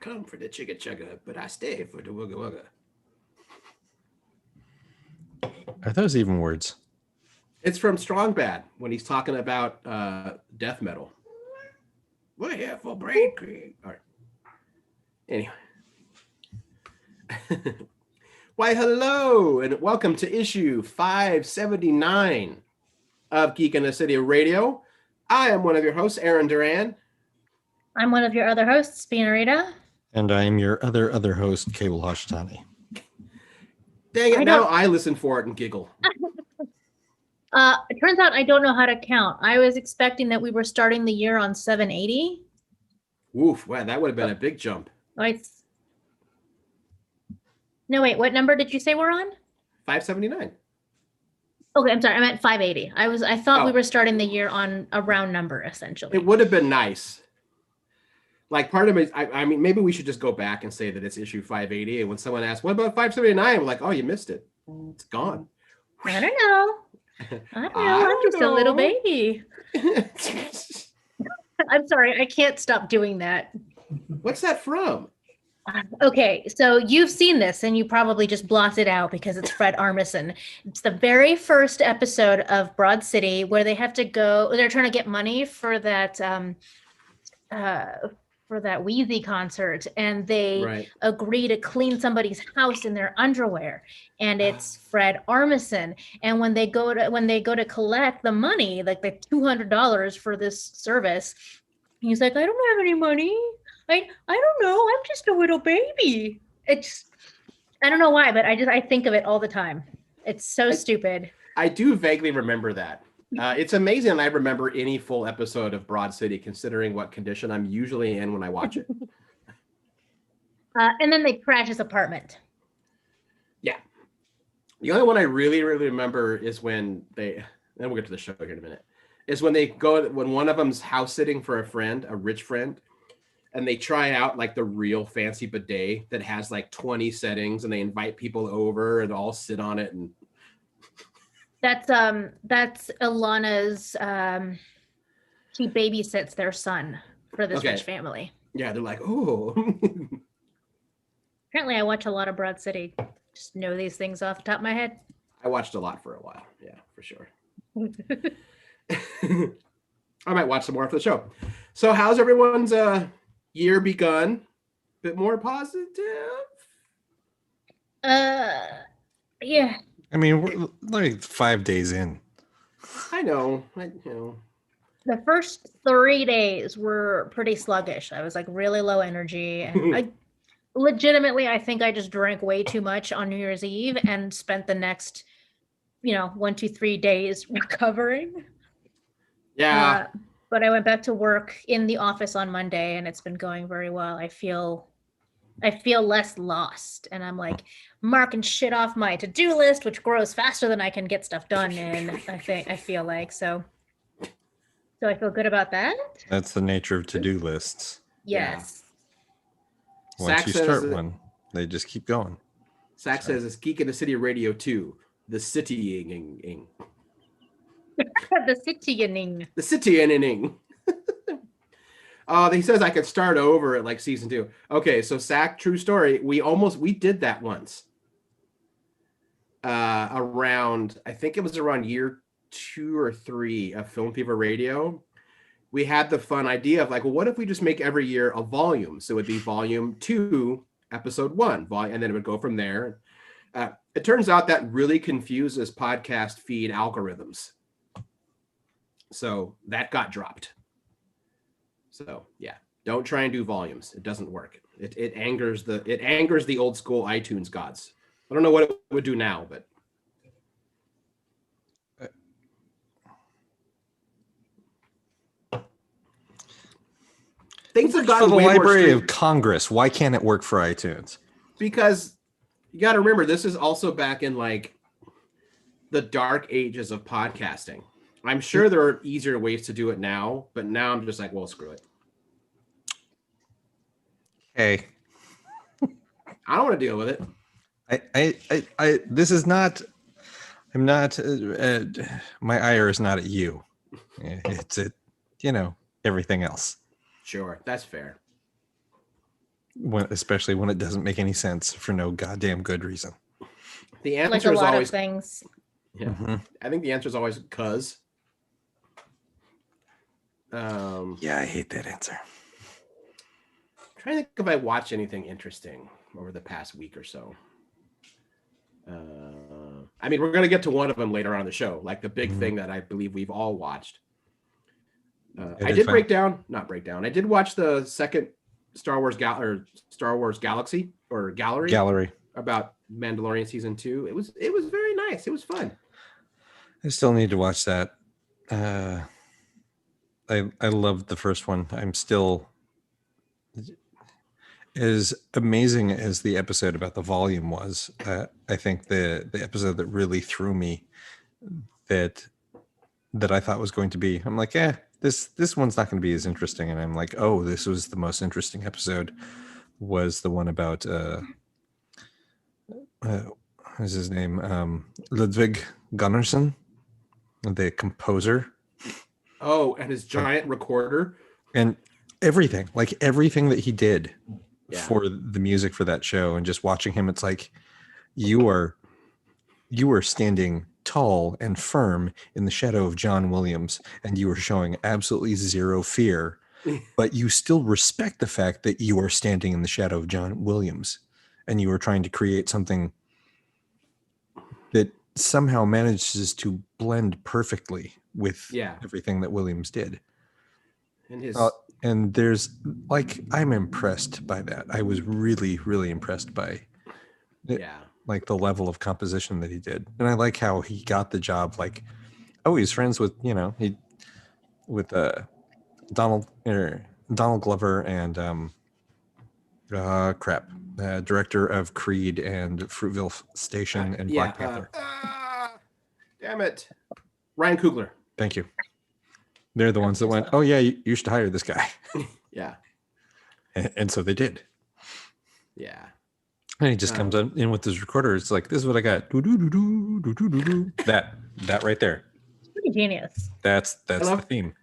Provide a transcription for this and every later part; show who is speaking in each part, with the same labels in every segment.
Speaker 1: come for the chugga chugga, but I stay for the wugga wugga.
Speaker 2: Are those even words?
Speaker 1: It's from Strong Bad when he's talking about death metal. We're here for brain cream. All right. Anyway. Why, hello, and welcome to issue 579 of Geek in the City Radio. I am one of your hosts, Aaron Duran.
Speaker 3: I'm one of your other hosts, Spinarita.
Speaker 2: And I am your other host, Cable Hashtani.
Speaker 1: Dang it, now I listen for it and giggle.
Speaker 3: It turns out I don't know how to count. I was expecting that we were starting the year on 780.
Speaker 1: Oof, wow, that would have been a big jump.
Speaker 3: No, wait, what number did you say we're on?
Speaker 1: 579.
Speaker 3: Okay, I'm sorry, I meant 580. I thought we were starting the year on a round number, essentially.
Speaker 1: It would have been nice. Like, part of me, I mean, maybe we should just go back and say that it's issue 580. And when someone asks, what about 579? We're like, oh, you missed it. It's gone.
Speaker 3: I don't know. I'm just a little baby. I'm sorry, I can't stop doing that.
Speaker 1: What's that from?
Speaker 3: Okay, so you've seen this and you probably just blocked it out because it's Fred Armisen. It's the very first episode of Broad City where they have to go, they're trying to get money for that Wheezy concert, and they agree to clean somebody's house in their underwear, and it's Fred Armisen. And when they go to collect the money, like the $200 for this service, he's like, I don't have any money. I don't know. I'm just a little baby. I don't know why, but I think of it all the time. It's so stupid.
Speaker 1: I do vaguely remember that. It's amazing I remember any full episode of Broad City, considering what condition I'm usually in when I watch it.
Speaker 3: And then they crash his apartment.
Speaker 1: Yeah. The only one I really, really remember is when then we'll get to the show here in a minute, is when when one of them's house sitting for a friend, a rich friend, and they try out like the real fancy bidet that has like 20 settings, and they invite people over and all sit on it. And
Speaker 3: that's Ilana's, she babysits their son for this rich family.
Speaker 1: Yeah, they're like, oh.
Speaker 3: Apparently I watch a lot of Broad City. Just know these things off the top of my head.
Speaker 1: I watched a lot for a while. Yeah, for sure. I might watch some more after the show. So how's everyone's year begun? Bit more positive?
Speaker 3: Yeah.
Speaker 2: I mean, we're like 5 days in.
Speaker 1: I know.
Speaker 3: The first 3 days were pretty sluggish. I was like really low energy, and I think I just drank way too much on New Year's Eve and spent the next 1, 2, 3 days recovering.
Speaker 1: Yeah.
Speaker 3: But I went back to work in the office on Monday, and it's been going very well. I feel less lost, and I'm like marking shit off my to-do list, which grows faster than I can get stuff done in. I feel like so I feel good about that.
Speaker 2: That's the nature of to-do lists.
Speaker 3: Yes.
Speaker 2: Yeah. Once you start one, they just keep going.
Speaker 1: Zach says it's Geek in the City Radio 2, the city-ing.
Speaker 3: The city-ing.
Speaker 1: The city-ing. He says I could start over at like season 2. Okay, so Zach, true story. We did that once. Around, I think it was around year 2 or 3 of Film Fever Radio. We had the fun idea of like, well, what if we just make every year a volume? So it would be volume 2, episode 1, and then it would go from there. It turns out that really confuses podcast feed algorithms. So that got dropped. So yeah, don't try and do volumes. It doesn't work. It angers the old school iTunes gods. I don't know what it would do now, but things have gotten
Speaker 2: for the
Speaker 1: way
Speaker 2: Library
Speaker 1: more
Speaker 2: of Congress. Why can't it work for iTunes?
Speaker 1: Because you got to remember, this is also back in like the dark ages of podcasting. I'm sure there are easier ways to do it now, but now I'm just like, well, screw it.
Speaker 2: Hey,
Speaker 1: I don't want to deal with it.
Speaker 2: This is not. I'm not. My ire is not at you. It's at everything else.
Speaker 1: Sure, that's fair.
Speaker 2: especially when it doesn't make any sense for no goddamn good reason.
Speaker 1: The answer
Speaker 3: like a
Speaker 1: is
Speaker 3: lot
Speaker 1: always
Speaker 3: of things.
Speaker 1: Yeah, I think the answer is always cuz.
Speaker 2: Yeah, I hate that answer.
Speaker 1: I'm trying to think if I watched anything interesting over the past week or so. I mean, we're going to get to one of them later on in the show, like the big thing that I believe we've all watched. I did not break down. I did watch the second Star Wars Galaxy or Gallery about Mandalorian season 2. It was very nice. It was fun.
Speaker 2: I still need to watch that. I loved the first one. I'm still as amazing as the episode about the volume was. I think the episode that really threw me that I thought was going to be, I'm like, this one's not going to be as interesting. And I'm like, oh, this was the most interesting episode, was the one about what's his name? Ludwig Gunnarsson, the composer.
Speaker 1: Oh, and his giant recorder.
Speaker 2: And everything that he did for the music for that show, and just watching him, it's like you are standing tall and firm in the shadow of John Williams, and you are showing absolutely zero fear, but you still respect the fact that you are standing in the shadow of John Williams, and you are trying to create something that somehow manages to blend perfectly with everything that Williams did. And and there's I'm impressed by that. I was really, really impressed by like the level of composition that he did. And I like how he got the job. Like, oh, he's friends with, with Donald Glover and director of Creed and Fruitville Station and Black Panther.
Speaker 1: Damn it. Ryan Coogler.
Speaker 2: Thank you. They're the ones that went, oh yeah, you should hire this guy.
Speaker 1: Yeah.
Speaker 2: And so they did.
Speaker 1: Yeah.
Speaker 2: And he just comes in with his recorder. It's like, this is what I got. That right there.
Speaker 3: It's pretty genius.
Speaker 2: That's the theme.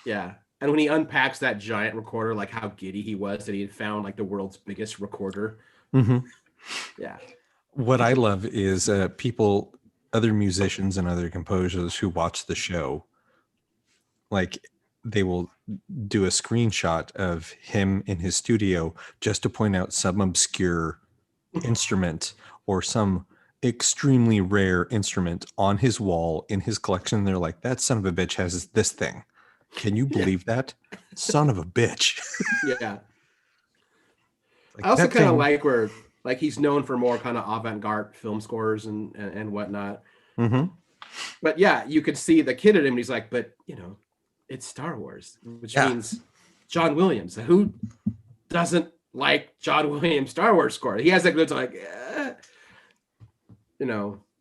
Speaker 1: Yeah. And when he unpacks that giant recorder, like how giddy he was that he had found like the world's biggest recorder.
Speaker 2: Mm-hmm.
Speaker 1: Yeah.
Speaker 2: What I love is other musicians and other composers who watch the show, like they will do a screenshot of him in his studio just to point out some obscure instrument or some extremely rare instrument on his wall in his collection. They're like, that son of a bitch has this thing. Can you believe that? Son of a bitch.
Speaker 1: Yeah. I also kind of like where like he's known for more kind of avant-garde film scores and whatnot.
Speaker 2: Mm-hmm.
Speaker 1: But yeah, you could see the kid in him. He's like, but it's Star Wars, which means John Williams. Who doesn't like John Williams' Star Wars score? He has that good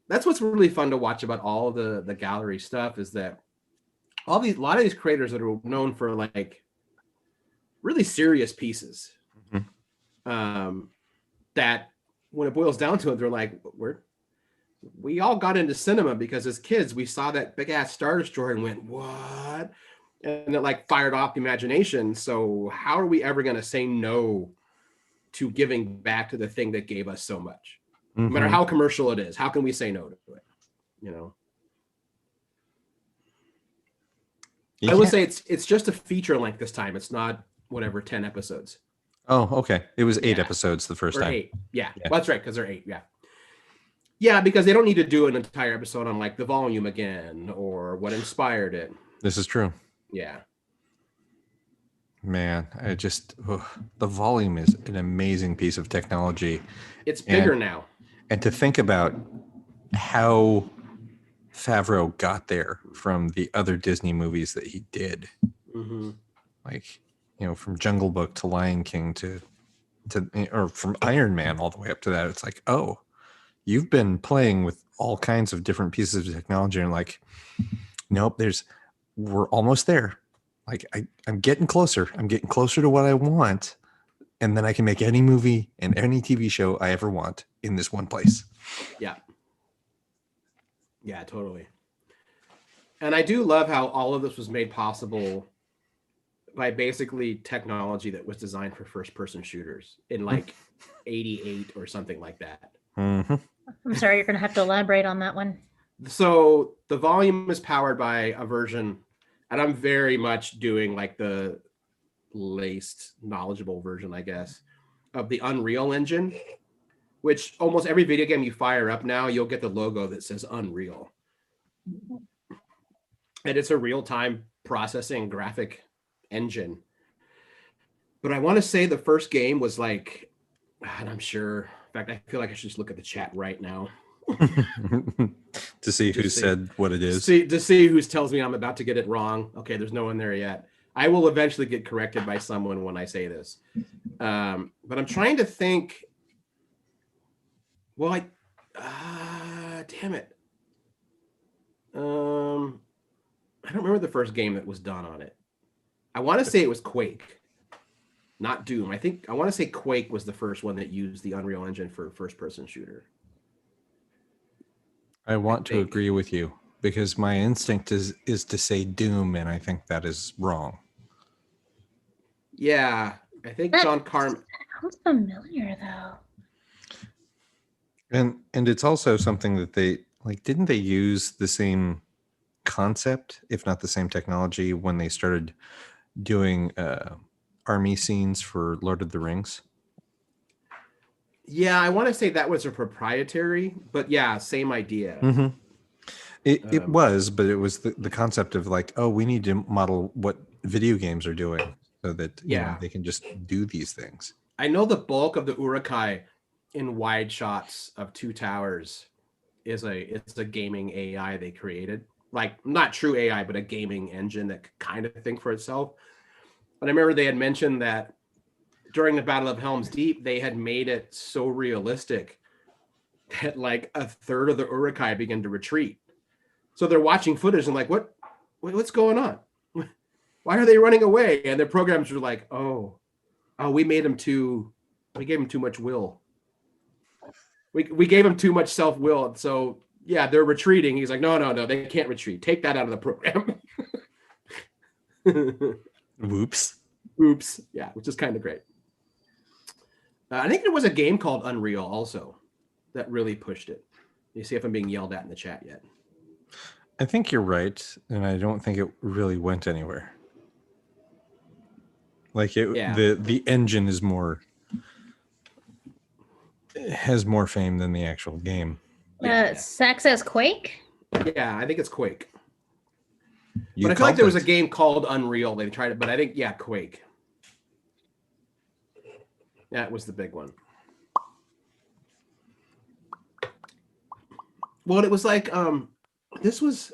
Speaker 1: that's what's really fun to watch about all the gallery stuff is that a lot of these creators that are known for like really serious pieces, that when it boils down to it, they're like, we all got into cinema because as kids we saw that big ass Star Destroyer and went, what? And it like fired off the imagination. So how are we ever going to say no to giving back to the thing that gave us so much? No matter how commercial it is, how can we say no to it? I would say it's just a feature length this time. It's not 10 episodes.
Speaker 2: Oh, okay. It was 8 episodes the first time.
Speaker 1: 8. Yeah. Well, that's right, because they're 8. Yeah. Yeah, because they don't need to do an entire episode on like the volume again or what inspired it.
Speaker 2: This is true.
Speaker 1: Yeah.
Speaker 2: Man, the volume is an amazing piece of technology.
Speaker 1: It's bigger now.
Speaker 2: And to think about how Favreau got there from the other Disney movies that he did, like, from Jungle Book to Lion King to or from Iron Man all the way up to that, it's like, oh, you've been playing with all kinds of different pieces of technology, and like, nope, we're almost there. Like I'm getting closer. I'm getting closer to what I want. And then I can make any movie and any TV show I ever want in this one place.
Speaker 1: Yeah. Yeah, totally. And I do love how all of this was made possible by basically technology that was designed for first-person shooters in like 88 or something like that.
Speaker 2: Mm-hmm.
Speaker 3: I'm sorry, you're going to have to elaborate on that one.
Speaker 1: So the volume is powered by a version, and I'm very much doing like the laced, knowledgeable version, I guess, of the Unreal Engine, which almost every video game you fire up now, you'll get the logo that says Unreal. And it's a real-time processing graphic engine. But I want to say the first game was like, and I'm sure, in fact, I feel like I should just look at the chat right now.
Speaker 2: To see who said what it is.
Speaker 1: To see who tells me I'm about to get it wrong. Okay, there's no one there yet. I will eventually get corrected by someone when I say this. But I'm trying to think. Well, damn it. I don't remember the first game that was done on it. I want to say it was Quake, not Doom. I want to say Quake was the first one that used the Unreal Engine for first-person shooter.
Speaker 2: I want to agree with you because my instinct is to say Doom, and I think that is wrong.
Speaker 1: Yeah, I think John Carmack.
Speaker 3: Sounds familiar though.
Speaker 2: And it's also something that they like. Didn't they use the same concept, if not the same technology, when they started doing army scenes for Lord of the Rings?
Speaker 1: Yeah, I want to say that was a proprietary, but yeah, same idea.
Speaker 2: Mm-hmm. It was, but it was the concept of like, oh, we need to model what video games are doing so that you know, they can just do these things.
Speaker 1: I know the bulk of the Urukai in wide shots of Two Towers it's a gaming AI they created. Like not true AI, but a gaming engine that could kind of think for itself. But I remember they had mentioned that during the Battle of Helm's Deep, they had made it so realistic that like a third of the Urukai began to retreat. So they're watching footage and like, what's going on? Why are they running away? And their programs were like, oh, we gave him too much will. We gave him too much self-will. So yeah, they're retreating. He's like, no, they can't retreat. Take that out of the program.
Speaker 2: Whoops.
Speaker 1: Yeah, which is kind of great. I think there was a game called Unreal also that really pushed it. You see if I'm being yelled at in the chat yet.
Speaker 2: I think you're right, and I don't think it really went anywhere. Like the engine is has more fame than the actual game.
Speaker 3: Sax says Quake?
Speaker 1: Yeah, I think it's Quake.
Speaker 2: But
Speaker 1: I feel like there was a game called Unreal. They tried it, but I think, Quake. That was the big one. Well, it was like this was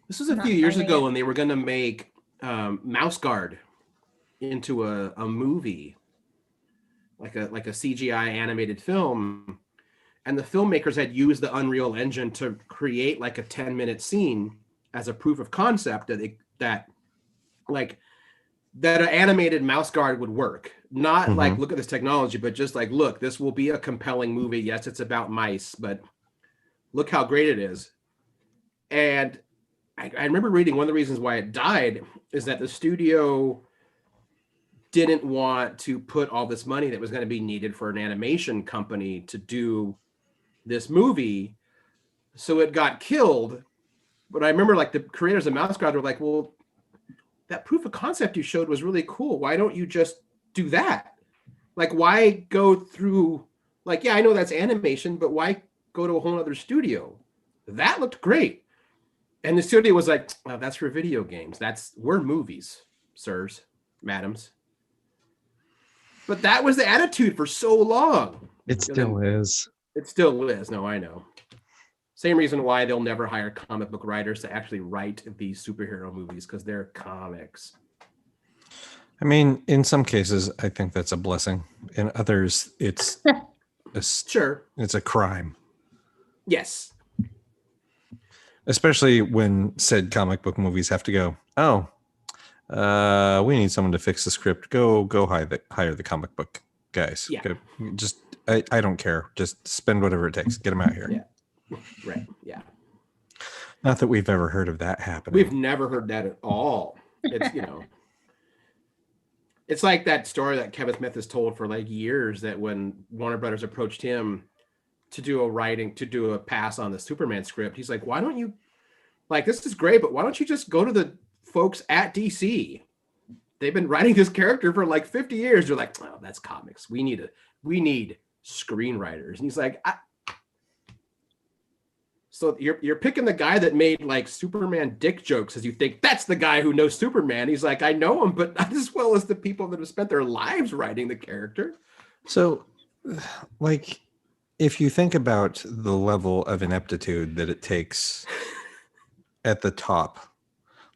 Speaker 1: a few years ago when they were going to make Mouse Guard into a movie, like a CGI animated film, and the filmmakers had used the Unreal Engine to create like a 10-minute scene as a proof of concept that an animated Mouse Guard would work. Not like, look at this technology, but just like, look, this will be a compelling movie. Yes, it's about mice, but look how great it is. And I remember reading one of the reasons why it died is that the studio didn't want to put all this money that was going to be needed for an animation company to do this movie. So it got killed. But I remember like the creators of Mouse Guard were like, well, that proof of concept you showed was really cool. Why don't you just do that? Like, why go through, like, yeah, I know that's animation, but why go to a whole other studio? That looked great. And the studio was like, oh, that's for video games. We're movies, sirs, madams. But that was the attitude for so long.
Speaker 2: It still is.
Speaker 1: It still is. No, I know. Same reason why they'll never hire comic book writers to actually write these superhero movies, because they're comics.
Speaker 2: I mean, in some cases, I think that's a blessing. In others, it's it's a crime.
Speaker 1: Yes.
Speaker 2: Especially when said comic book movies have to go, we need someone to fix the script. Go hire the comic book guys.
Speaker 1: Yeah.
Speaker 2: I don't care. Just spend whatever it takes. Get them out here.
Speaker 1: Yeah. Right. Yeah.
Speaker 2: Not that we've ever heard of that happening.
Speaker 1: We've never heard that at all. It's, it's like that story that Kevin Smith has told for like years, that when Warner Brothers approached him to do a pass on the Superman script, he's like, why don't you, like, this is great, but why don't you just go to the folks at DC? They've been writing this character for like 50 years. They're like, oh, that's comics. We need screenwriters. And he's like, so you're picking the guy that made like Superman dick jokes as you think that's the guy who knows Superman. He's like, I know him, but not as well as the people that have spent their lives writing the character.
Speaker 2: So, like, if you think about the level of ineptitude that it takes at the top,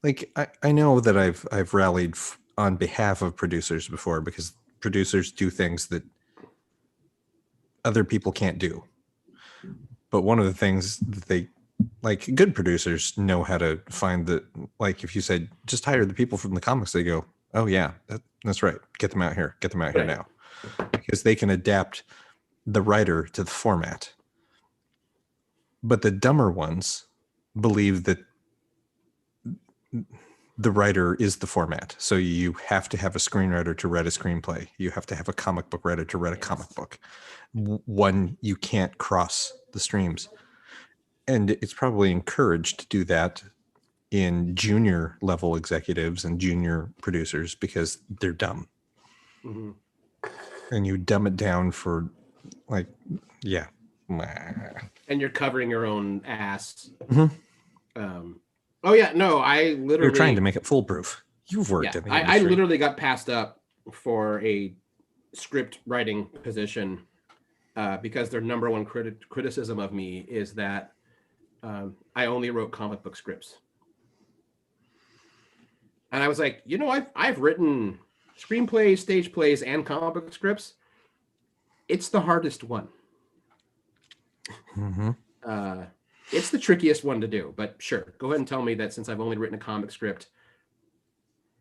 Speaker 2: like I know that I've rallied on behalf of producers before, because producers do things that other people can't do. But one of the things that they, like, good producers know how to find that, like, if you said, just hire the people from the comics, they go, oh yeah, that's right. Get them out here now. Because they can adapt the writer to the format. But the dumber ones believe that the writer is the format. So you have to have a screenwriter to write a screenplay. You have to have a comic book writer to write a comic book. One, you can't cross the streams. And it's probably encouraged to do that in junior level executives and junior producers because they're dumb. Mm-hmm. And you dumb it down for, like, yeah.
Speaker 1: And you're covering your own ass. Mm-hmm. Oh yeah, no, I literally...
Speaker 2: You're trying to make it foolproof. You've worked in the industry.
Speaker 1: I literally got passed up for a script writing position because their number one criticism of me is that I only wrote comic book scripts. And I was like, I've written screenplays, stage plays, and comic book scripts. It's the hardest one. Mm-hmm. It's the trickiest one to do, but sure, go ahead and tell me that since I've only written a comic script,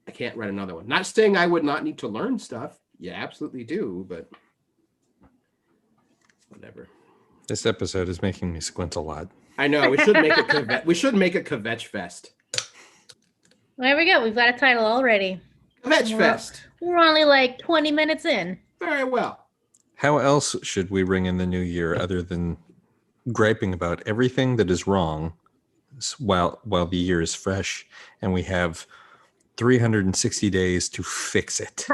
Speaker 1: I can't write another one. Not saying I would not need to learn stuff. You absolutely do, but whatever.
Speaker 2: This episode is making me squint a lot.
Speaker 1: I know. We should make it. We should make a Kvetch Fest.
Speaker 3: There we go. We've got a title already.
Speaker 1: Kvetch Fest.
Speaker 3: We're only like 20 minutes in.
Speaker 1: Very well.
Speaker 2: How else should we ring in the new year other than griping about everything that is wrong while the year is fresh and we have 360 days to fix it?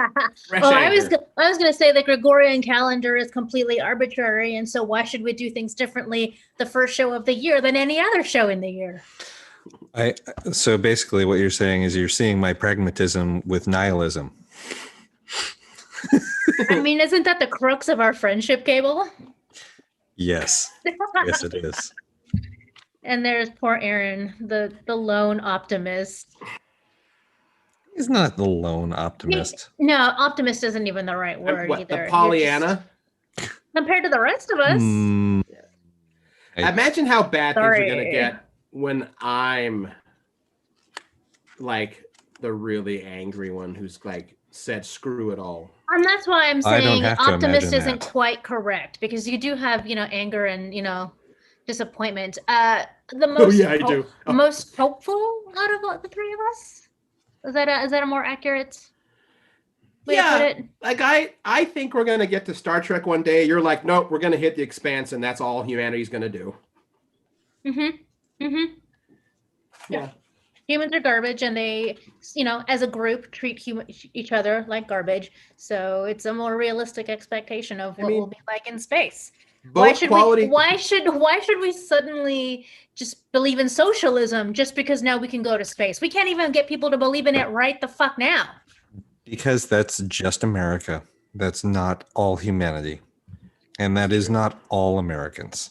Speaker 3: I was going to say the Gregorian calendar is completely arbitrary, and so why should we do things differently the first show of the year than any other show in the year?
Speaker 2: So basically what you're saying is you're seeing my pragmatism with nihilism.
Speaker 3: I mean, isn't that the crux of our friendship, Cable?
Speaker 2: Yes. Yes, it is.
Speaker 3: And there's poor Aaron, the lone optimist.
Speaker 2: He's not the lone optimist.
Speaker 3: No, optimist isn't even the right word either.
Speaker 1: The Pollyanna?
Speaker 3: Compared to the rest of us.
Speaker 1: Imagine how bad things are going to get when I'm like the really angry one who's like said screw it all.
Speaker 3: And that's why I'm saying optimist isn't quite correct, because you do have, anger and, disappointment. The most most hopeful out of the three of us? Is that a more accurate way to put it?
Speaker 1: Like I think we're gonna get to Star Trek one day. You're like, nope, we're gonna hit the expanse, and that's all humanity's gonna do. Mm-hmm. Mm-hmm. Yeah. Humans
Speaker 3: are garbage, and they, as a group, treat each other like garbage. So it's a more realistic expectation of what will be like in space. Why should we suddenly just believe in socialism just because now we can go to space? We can't even get people to believe in it right the fuck now.
Speaker 2: Because that's just America. That's not all humanity. And that is not all Americans.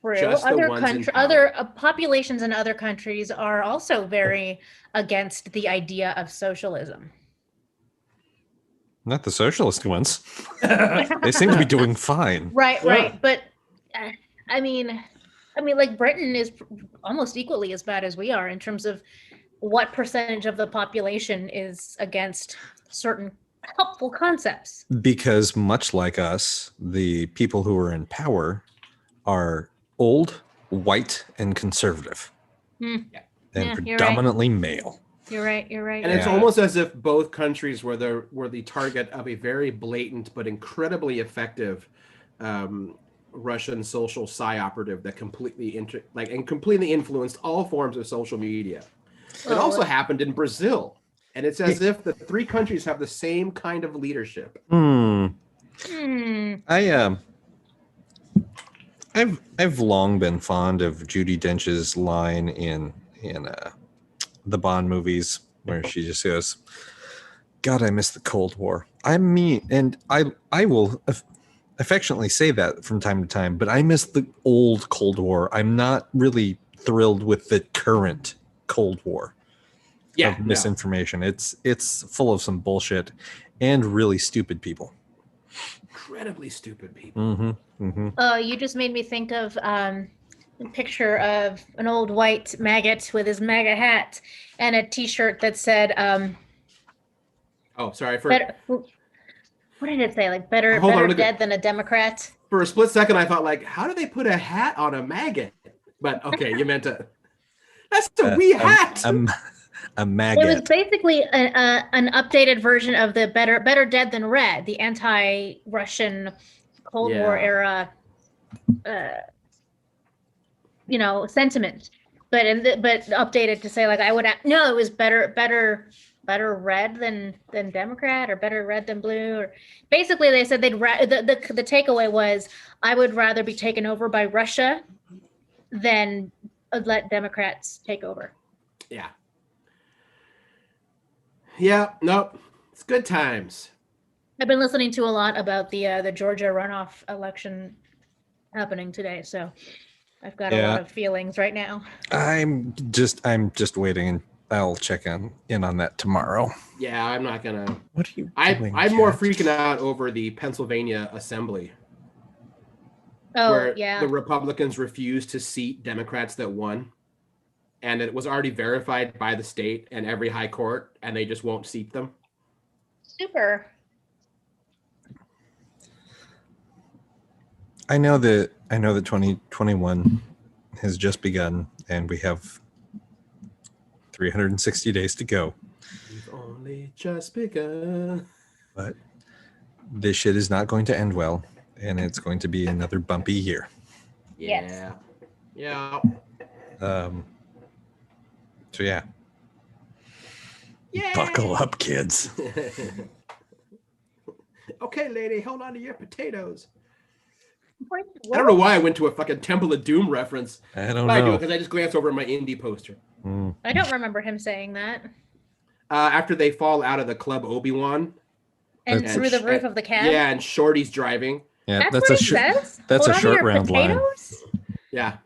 Speaker 3: Other populations in other countries are also very against the idea of socialism.
Speaker 2: Not the socialist ones. They seem to be doing fine.
Speaker 3: Right. But I mean, like Britain is almost equally as bad as we are in terms of what percentage of the population is against certain helpful concepts.
Speaker 2: Because much like us, the people who are in power are old, white, and conservative. And predominantly male.
Speaker 3: You're right.
Speaker 1: And it's almost as if both countries were the target of a very blatant but incredibly effective Russian social operative that completely influenced all forms of social media. It also happened in Brazil, and it's as if the three countries have the same kind of leadership.
Speaker 2: I've long been fond of Judi Dench's line in the Bond movies where she just goes, "God, I miss the Cold War." I mean, and I will affectionately say that from time to time, but I miss the old Cold War. I'm not really thrilled with the current Cold War of misinformation. It's full of some bullshit and really stupid people.
Speaker 1: Incredibly stupid people.
Speaker 3: You just made me think of a picture of an old white maggot with his MAGA hat and a T-shirt that said,
Speaker 1: "Oh, sorry for."
Speaker 3: What did it say? Like better dead than a Democrat.
Speaker 1: For a split second, I thought, like, how do they put a hat on a maggot? But okay, you meant to. That's a wee hat.
Speaker 2: A maggot.
Speaker 3: It was basically an updated version of the better dead than red, the anti-Russian Cold War era, sentiment. But updated to say, like, it was better red than Democrat, or better red than blue, or basically they said the takeaway was, I would rather be taken over by Russia than let Democrats take over.
Speaker 1: Nope, it's good times.
Speaker 3: I've been listening to a lot about the Georgia runoff election happening today, so I've got a lot of feelings right now.
Speaker 2: I'm just waiting, and I'll check in on that tomorrow.
Speaker 1: Yeah, I'm not gonna.
Speaker 2: What are you doing?
Speaker 1: I'm more freaking out over the Pennsylvania Assembly. Where the Republicans refused to seat Democrats that won, and it was already verified by the state and every high court, and they just won't seat them.
Speaker 3: Super.
Speaker 2: I know that 2021 has just begun, and we have 360 days to go.
Speaker 1: We've only just begun.
Speaker 2: But this shit is not going to end well, and it's going to be another bumpy year.
Speaker 1: Yeah. Yeah.
Speaker 2: So yeah.
Speaker 3: Yay!
Speaker 2: Buckle up, kids.
Speaker 1: Okay, lady, hold on to your potatoes. I don't know why I went to a fucking Temple of Doom reference.
Speaker 2: I don't know.
Speaker 1: I do, because I just glanced over at my indie poster.
Speaker 3: I don't remember him saying that.
Speaker 1: After they fall out of the Club Obi-Wan.
Speaker 3: And through the roof of the cab?
Speaker 1: Yeah, and Shorty's driving.
Speaker 2: Yeah,
Speaker 3: that's what he says?
Speaker 2: That's a short round line.
Speaker 1: Yeah.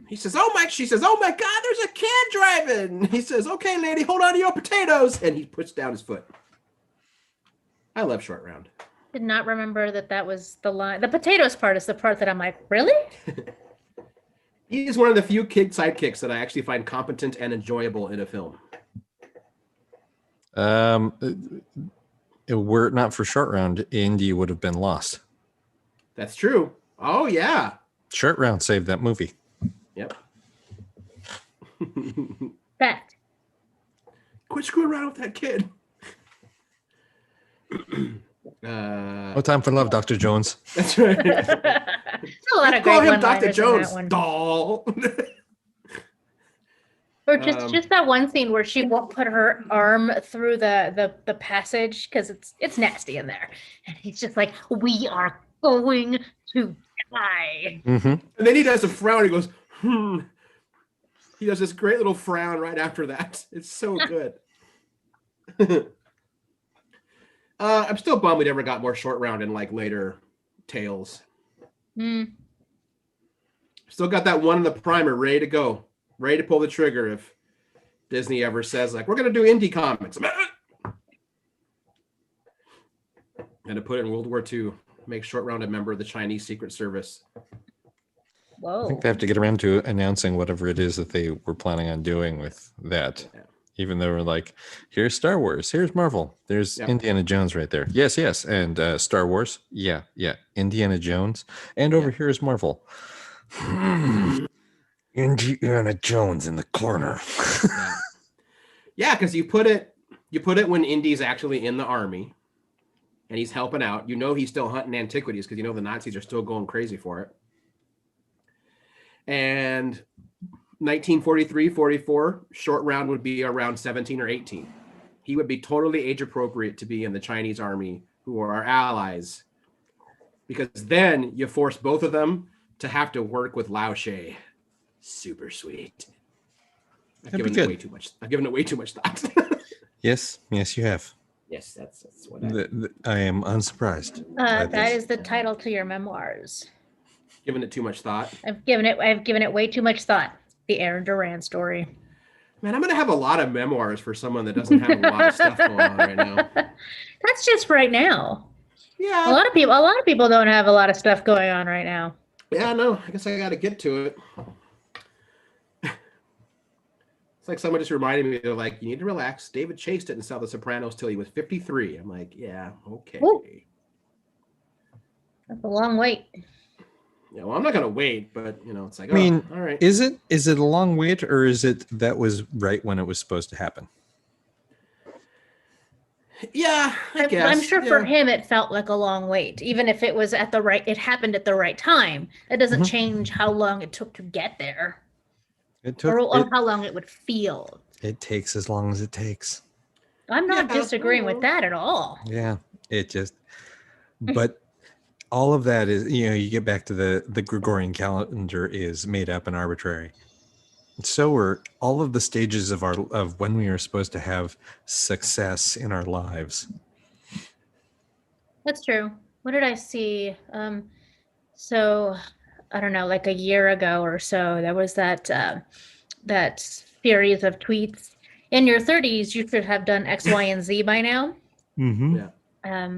Speaker 1: He says, she says, "Oh my God, there's a kid driving." He says, "Okay, lady, hold on to your potatoes." And he puts down his foot. I love short round.
Speaker 3: Did not remember that was the line. The potatoes part is the part that I'm like, really?
Speaker 1: He is one of the few kid sidekicks that I actually find competent and enjoyable in a film.
Speaker 2: Were it not for short round, Indy would have been lost.
Speaker 1: That's true. Oh yeah.
Speaker 2: Short round saved that movie.
Speaker 1: Yep.
Speaker 3: Fact.
Speaker 1: Quit screwing around with that kid.
Speaker 2: No time for love, Dr. Jones.
Speaker 1: That's right.
Speaker 3: There's a lot of
Speaker 1: call
Speaker 3: great
Speaker 1: him Dr. Jones. Doll.
Speaker 3: Or just that one scene where she won't put her arm through the passage because it's nasty in there, and he's just like, "We are going to die."
Speaker 2: Mm-hmm.
Speaker 1: And then he does a frown. He goes, He does this great little frown right after that. It's so good. I'm still bummed we never got more short round in like later tales. Still got that one in the primer ready to go, ready to pull the trigger if Disney ever says like, we're gonna do indie comics. And to put it in World War II, make short round a member of the Chinese Secret Service.
Speaker 3: Whoa.
Speaker 2: I think they have to get around to announcing whatever it is that they were planning on doing with that. Yeah. Even though we're like, here's Star Wars, here's Marvel, there's Indiana Jones right there. Yes. And Star Wars. Yeah. Indiana Jones. And over here is Marvel. Indiana Jones in the corner.
Speaker 1: Yeah, because you put it when Indy's actually in the army and he's helping out. You know he's still hunting antiquities because you know the Nazis are still going crazy for it. And 1943, 44, short round would be around 17 or 18. He would be totally age appropriate to be in the Chinese army, who are our allies, because then you force both of them to have to work with Lao She. Super sweet. I've given it way too much thought.
Speaker 2: Yes, you have.
Speaker 1: Yes, that's what
Speaker 2: I am unsurprised.
Speaker 3: That is the title to your memoirs.
Speaker 1: Given it too much thought.
Speaker 3: I've given it way too much thought. The Aaron Duran story.
Speaker 1: Man, I'm gonna have a lot of memoirs for someone that doesn't have a lot of stuff going on right now.
Speaker 3: That's just right now.
Speaker 1: Yeah.
Speaker 3: A lot of people don't have a lot of stuff going on right now.
Speaker 1: Yeah, no, I guess I gotta get to it. It's like someone just reminded me, they're like, you need to relax. David Chase didn't sell The Sopranos till he was 53. I'm like, yeah, okay.
Speaker 3: Ooh. That's a long wait.
Speaker 1: Yeah, well, I'm not gonna wait, but it's like,
Speaker 2: I mean,
Speaker 1: all right.
Speaker 2: Is it a long wait, or is it that was right when it was supposed to happen?
Speaker 1: Yeah, I guess.
Speaker 3: I'm sure for him it felt like a long wait, even if it was it happened at the right time. It doesn't change how long it took to get there. Or how long it would feel.
Speaker 2: It takes as long as it takes.
Speaker 3: I'm not disagreeing with that at all.
Speaker 2: Yeah, but all of that is, you get back to the Gregorian calendar is made up and arbitrary. So are all of the stages of when we are supposed to have success in our lives.
Speaker 3: That's true. What did I see? So I don't know, like a year ago or so, there was that series of tweets. In your 30s, you should have done X, Y, and Z by now.
Speaker 2: Mm-hmm.
Speaker 1: Yeah.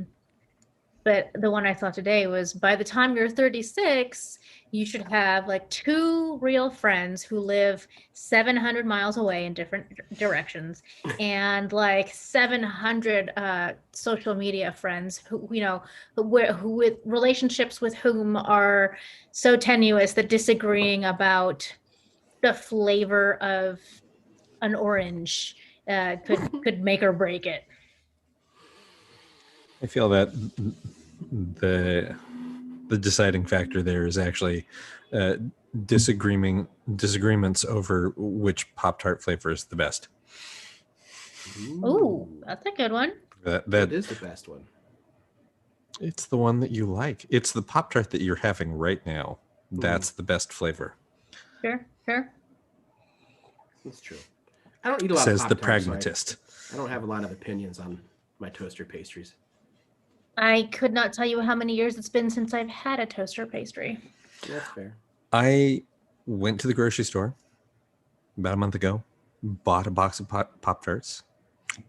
Speaker 3: But the one I saw today was, by the time you're 36, you should have like 2 real friends who live 700 miles away in different directions, and like 700 social media friends who with relationships with whom are so tenuous that disagreeing about the flavor of an orange could make or break it.
Speaker 2: I feel that the deciding factor there is actually disagreements over which Pop-Tart flavor is the best.
Speaker 3: Ooh, that's a good one.
Speaker 2: That
Speaker 1: is the best one.
Speaker 2: It's the one that you like. It's the Pop-Tart that you're having right now. That's the best flavor.
Speaker 3: Sure.
Speaker 1: That's true. I don't eat a lot
Speaker 2: Says
Speaker 1: of
Speaker 2: the
Speaker 1: Pop-Tarts,
Speaker 2: pragmatist.
Speaker 1: So I don't have a lot of opinions on my toaster pastries.
Speaker 3: I could not tell you how many years it's been since I've had a toaster pastry.
Speaker 1: That's fair.
Speaker 2: I went to the grocery store about a month ago, bought a box of Pop-Tarts,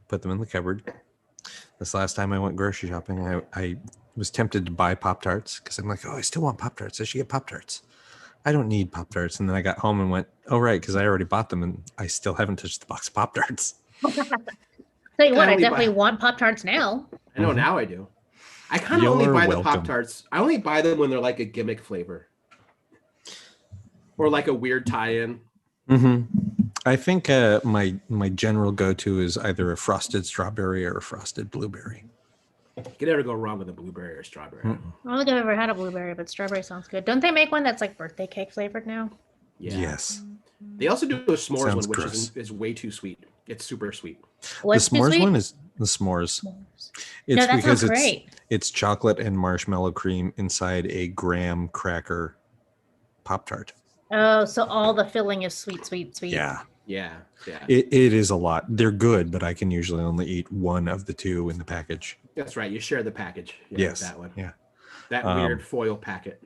Speaker 2: put them in the cupboard. This last time I went grocery shopping, I was tempted to buy Pop-Tarts because I'm like, I still want Pop-Tarts. I should get Pop-Tarts. I don't need Pop-Tarts. And then I got home and went, right, because I already bought them and I still haven't touched the box of Pop-Tarts.
Speaker 3: Tell you what, I definitely want Pop-Tarts now.
Speaker 1: I know, now I do. I kind of only buy the Pop-Tarts. I only buy them when they're like a gimmick flavor. Or like a weird tie-in.
Speaker 2: Mm-hmm. I think my general go-to is either a frosted strawberry or a frosted blueberry.
Speaker 1: You can never go wrong with a blueberry or strawberry.
Speaker 3: I don't think I've ever had a blueberry, but strawberry sounds good. Don't they make one that's like birthday cake flavored now?
Speaker 1: Yeah.
Speaker 2: Yes.
Speaker 1: They also do a s'mores one, which is way too sweet. It's super sweet.
Speaker 3: What's
Speaker 2: the s'mores
Speaker 3: sweet?
Speaker 2: one is the s'mores.
Speaker 3: No, that
Speaker 2: because
Speaker 3: sounds great.
Speaker 2: It's chocolate and marshmallow cream inside a graham cracker Pop-Tart.
Speaker 3: Oh, so all the filling is sweet.
Speaker 2: Yeah.
Speaker 1: It
Speaker 2: is a lot. They're good, but I can usually only eat one of the 2 in the package.
Speaker 1: That's right. You share the package.
Speaker 2: Yes.
Speaker 1: That one.
Speaker 2: Yeah.
Speaker 1: That weird foil packet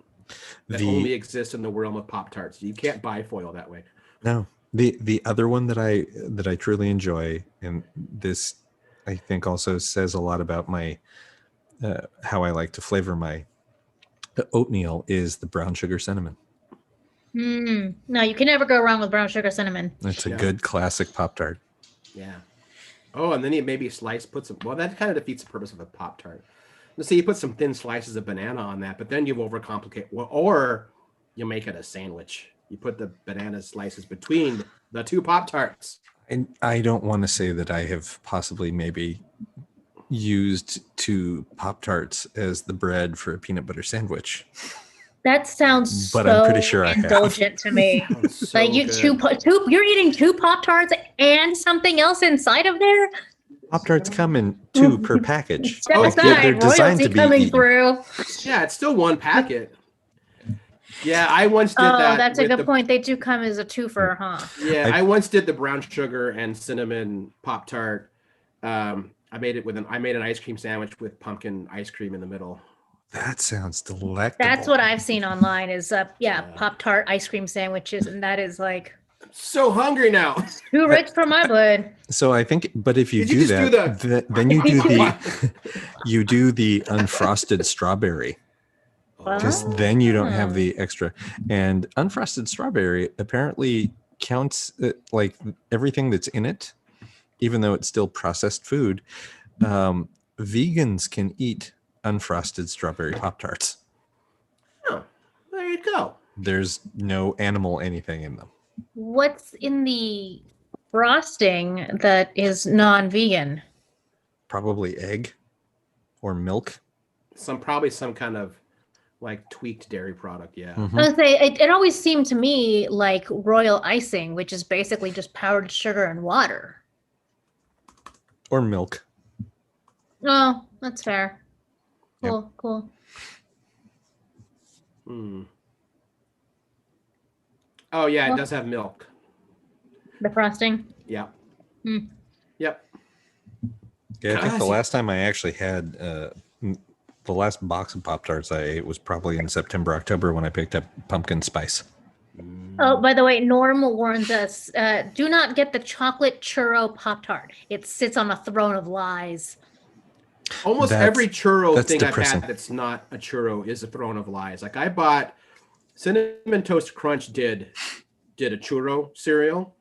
Speaker 1: that only exists in the realm of Pop-Tarts. You can't buy foil that way.
Speaker 2: No. The other one that I truly enjoy, and this I think also says a lot about my how I like to flavor my oatmeal, is the brown sugar cinnamon.
Speaker 3: No, you can never go wrong with brown sugar cinnamon.
Speaker 2: It's a good classic Pop-Tart.
Speaker 1: Yeah. Oh, and then you maybe put some. Well, that kind of defeats the purpose of a Pop-Tart. Let's say you put some thin slices of banana on that, but then you've overcomplicated. Well, or you make it a sandwich. You put the banana slices between the 2 Pop-Tarts.
Speaker 2: And I don't want to say that I have possibly maybe used 2 Pop-Tarts as the bread for a peanut butter sandwich.
Speaker 3: That sounds
Speaker 2: But
Speaker 3: so
Speaker 2: I'm pretty sure I have.
Speaker 3: indulgent to me.
Speaker 1: So
Speaker 3: Like you
Speaker 1: good.
Speaker 3: you're eating 2 Pop-Tarts and something else inside of there?
Speaker 2: Pop-Tarts come in 2 per package.
Speaker 3: Step
Speaker 1: Like,
Speaker 3: aside,
Speaker 2: they're designed
Speaker 3: royalty
Speaker 2: to be
Speaker 3: coming
Speaker 2: eaten.
Speaker 3: through.
Speaker 1: Yeah, it's still one packet. Yeah, I once did that.
Speaker 3: That's a
Speaker 1: with
Speaker 3: good point. They do come as a twofer, huh?
Speaker 1: Yeah, I once did the brown sugar and cinnamon Pop-Tart. I made an ice cream sandwich with pumpkin ice cream in the middle.
Speaker 2: That sounds delectable.
Speaker 3: That's what I've seen online is Pop-Tart ice cream sandwiches, and that is like
Speaker 1: So hungry now.
Speaker 3: too rich for my blood.
Speaker 2: So I think, but if you
Speaker 1: Did you
Speaker 2: do
Speaker 1: just
Speaker 2: that,
Speaker 1: do
Speaker 2: then you do you do the unfrosted strawberry, because then you don't have the extra. And unfrosted strawberry apparently counts like everything that's in it, even though it's still processed food. Vegans can eat unfrosted strawberry Pop-Tarts.
Speaker 1: Oh, there you go.
Speaker 2: There's no animal anything in them.
Speaker 3: What's in the frosting that is non-vegan?
Speaker 2: Probably egg or milk.
Speaker 1: Probably some kind of like tweaked dairy product. Yeah.
Speaker 2: Mm-hmm.
Speaker 3: I was gonna say it always seemed to me like royal icing, which is basically just powdered sugar and water.
Speaker 2: Or milk.
Speaker 3: Oh, that's fair. Cool, cool.
Speaker 1: Oh yeah, it does have milk.
Speaker 3: The frosting.
Speaker 1: Yeah.
Speaker 3: Hmm.
Speaker 1: Yep.
Speaker 2: Yeah, I think the last time I actually had the last box of Pop-Tarts I ate was probably in September, October when I picked up pumpkin spice.
Speaker 3: Oh, by the way, Norm warns us, do not get the chocolate churro Pop-Tart. It sits on a throne of lies.
Speaker 1: Almost every churro thing depressing. I've had that's not a churro is a throne of lies. Like I bought Cinnamon Toast Crunch did a churro cereal.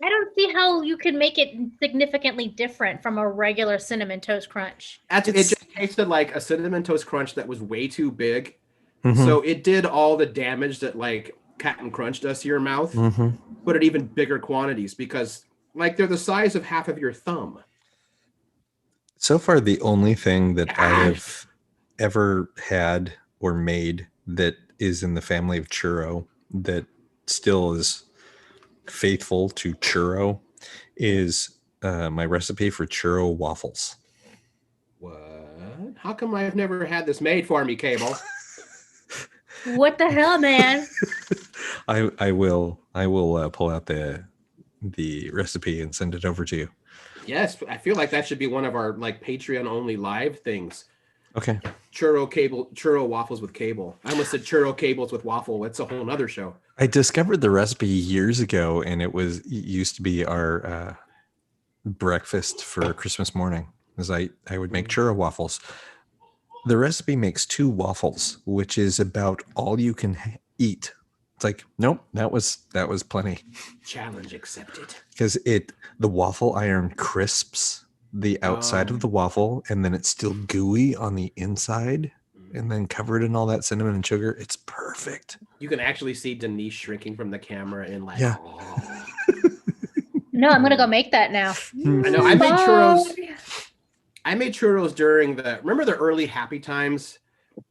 Speaker 3: I don't see how you can make it significantly different from a regular Cinnamon Toast Crunch.
Speaker 1: It just tasted like a Cinnamon Toast Crunch that was way too big. Mm-hmm. So it did all the damage that like Captain Crunch does to your mouth, but at even bigger quantities because like they're the size of half of your thumb.
Speaker 2: So far, the only thing that I have ever had or made that is in the family of churro that still is faithful to churro is my recipe for churro waffles.
Speaker 1: What? How come I've never had this made for me, Cable?
Speaker 3: What the hell, man?
Speaker 2: I will pull out the recipe and send it over to you.
Speaker 1: Yes, I feel like that should be one of our like Patreon only live things.
Speaker 2: Okay.
Speaker 1: Churro waffles with Cable. I almost said churro cables with waffle. It's a whole nother show.
Speaker 2: I discovered the recipe years ago, and it used to be our breakfast for Christmas morning. As I would make churro waffles. The recipe makes 2 waffles, which is about all you can eat. It's like, nope, that was plenty.
Speaker 1: Challenge accepted.
Speaker 2: Because the waffle iron crisps the outside of the waffle, and then it's still gooey on the inside, and then covered in all that cinnamon and sugar. It's perfect.
Speaker 1: You can actually see Denise shrinking from the camera and like,
Speaker 2: yeah.
Speaker 3: No, I'm gonna go make that now.
Speaker 1: I know. I made churros during remember the early happy times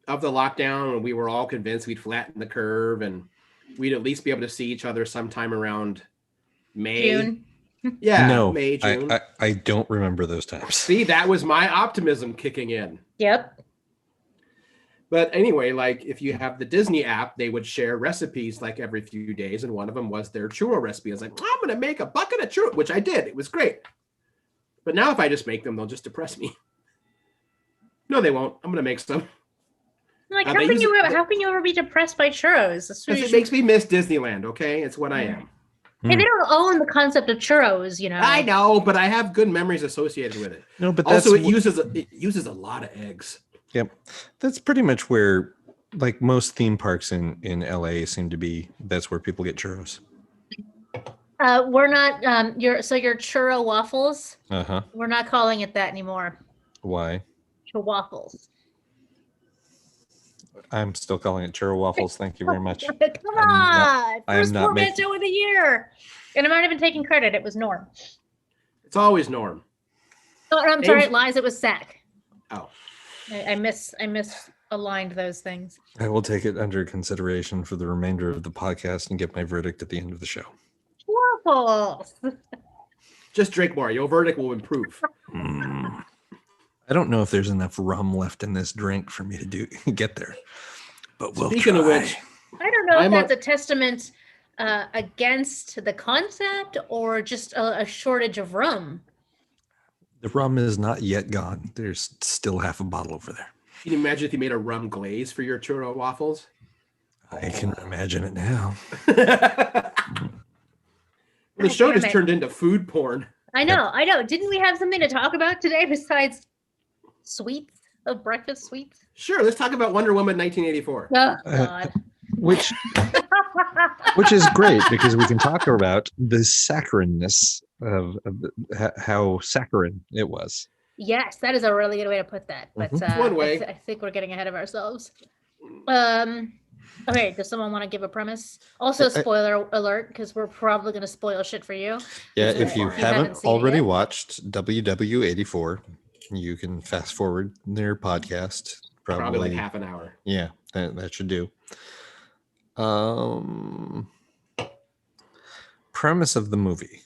Speaker 1: of the lockdown when we were all convinced we'd flatten the curve and we'd at least be able to see each other sometime around May.
Speaker 3: June.
Speaker 1: Yeah,
Speaker 2: no,
Speaker 1: May, June.
Speaker 2: I don't remember those times.
Speaker 1: See, that was my optimism kicking in.
Speaker 3: Yep.
Speaker 1: But anyway, like if you have the Disney app, they would share recipes like every few days, and one of them was their churro recipe. I was like, I'm going to make a bucket of churro, which I did. It was great. But now if I just make them, they'll just depress me. No, they won't. I'm going to make some.
Speaker 3: Like, how can you ever be depressed by churros?
Speaker 1: Because it makes me miss Disneyland, okay? It's what I am.
Speaker 3: Hey, they don't own the concept of churros, you know.
Speaker 1: I know, but I have good memories associated with it.
Speaker 2: No, but
Speaker 1: also it uses a lot of eggs.
Speaker 2: Yep. That's pretty much where like most theme parks in LA seem to be. That's where people get churros.
Speaker 3: We're not your churro waffles.
Speaker 2: Uh-huh.
Speaker 3: We're not calling it that anymore.
Speaker 2: Why?
Speaker 3: Waffles.
Speaker 2: I'm still calling it churro waffles. Thank you very much.
Speaker 3: Come on.
Speaker 2: I am
Speaker 3: First
Speaker 2: not
Speaker 3: show of the year. And I'm not even taking credit. It was Norm.
Speaker 1: It's always Norm.
Speaker 3: Oh, I'm sorry, lies. It was Sack.
Speaker 1: Oh,
Speaker 3: I misaligned those things.
Speaker 2: I will take it under consideration for the remainder of the podcast and get my verdict at the end of the show.
Speaker 3: Waffles.
Speaker 1: Just drink more. Your verdict will improve.
Speaker 2: I don't know if there's enough rum left in this drink for me to get there, but we'll
Speaker 1: Speaking
Speaker 2: try.
Speaker 1: of which,
Speaker 3: I don't know if that's a testament against the concept or just a shortage of rum.
Speaker 2: The rum is not yet gone. There's still half a bottle over there.
Speaker 1: Can you imagine if you made a rum glaze for your churro waffles?
Speaker 2: I can imagine it now.
Speaker 1: The show just turned into food porn.
Speaker 3: I know. Didn't we have something to talk about today besides sweets of breakfast sweets?
Speaker 1: Sure, let's talk about Wonder Woman 1984.
Speaker 3: Oh, God.
Speaker 2: Which is great because we can talk about the saccharineness of how saccharine it was.
Speaker 3: Yes, that is a really good way to put that. But
Speaker 1: one way.
Speaker 3: I think we're getting ahead of ourselves. Okay, does someone want to give a premise? Also, spoiler alert, because we're probably going to spoil shit for you.
Speaker 2: Yeah, if you haven't already watched WW84, you can fast forward their podcast.
Speaker 1: Probably like half an hour.
Speaker 2: Yeah, that should do. Premise of the movie.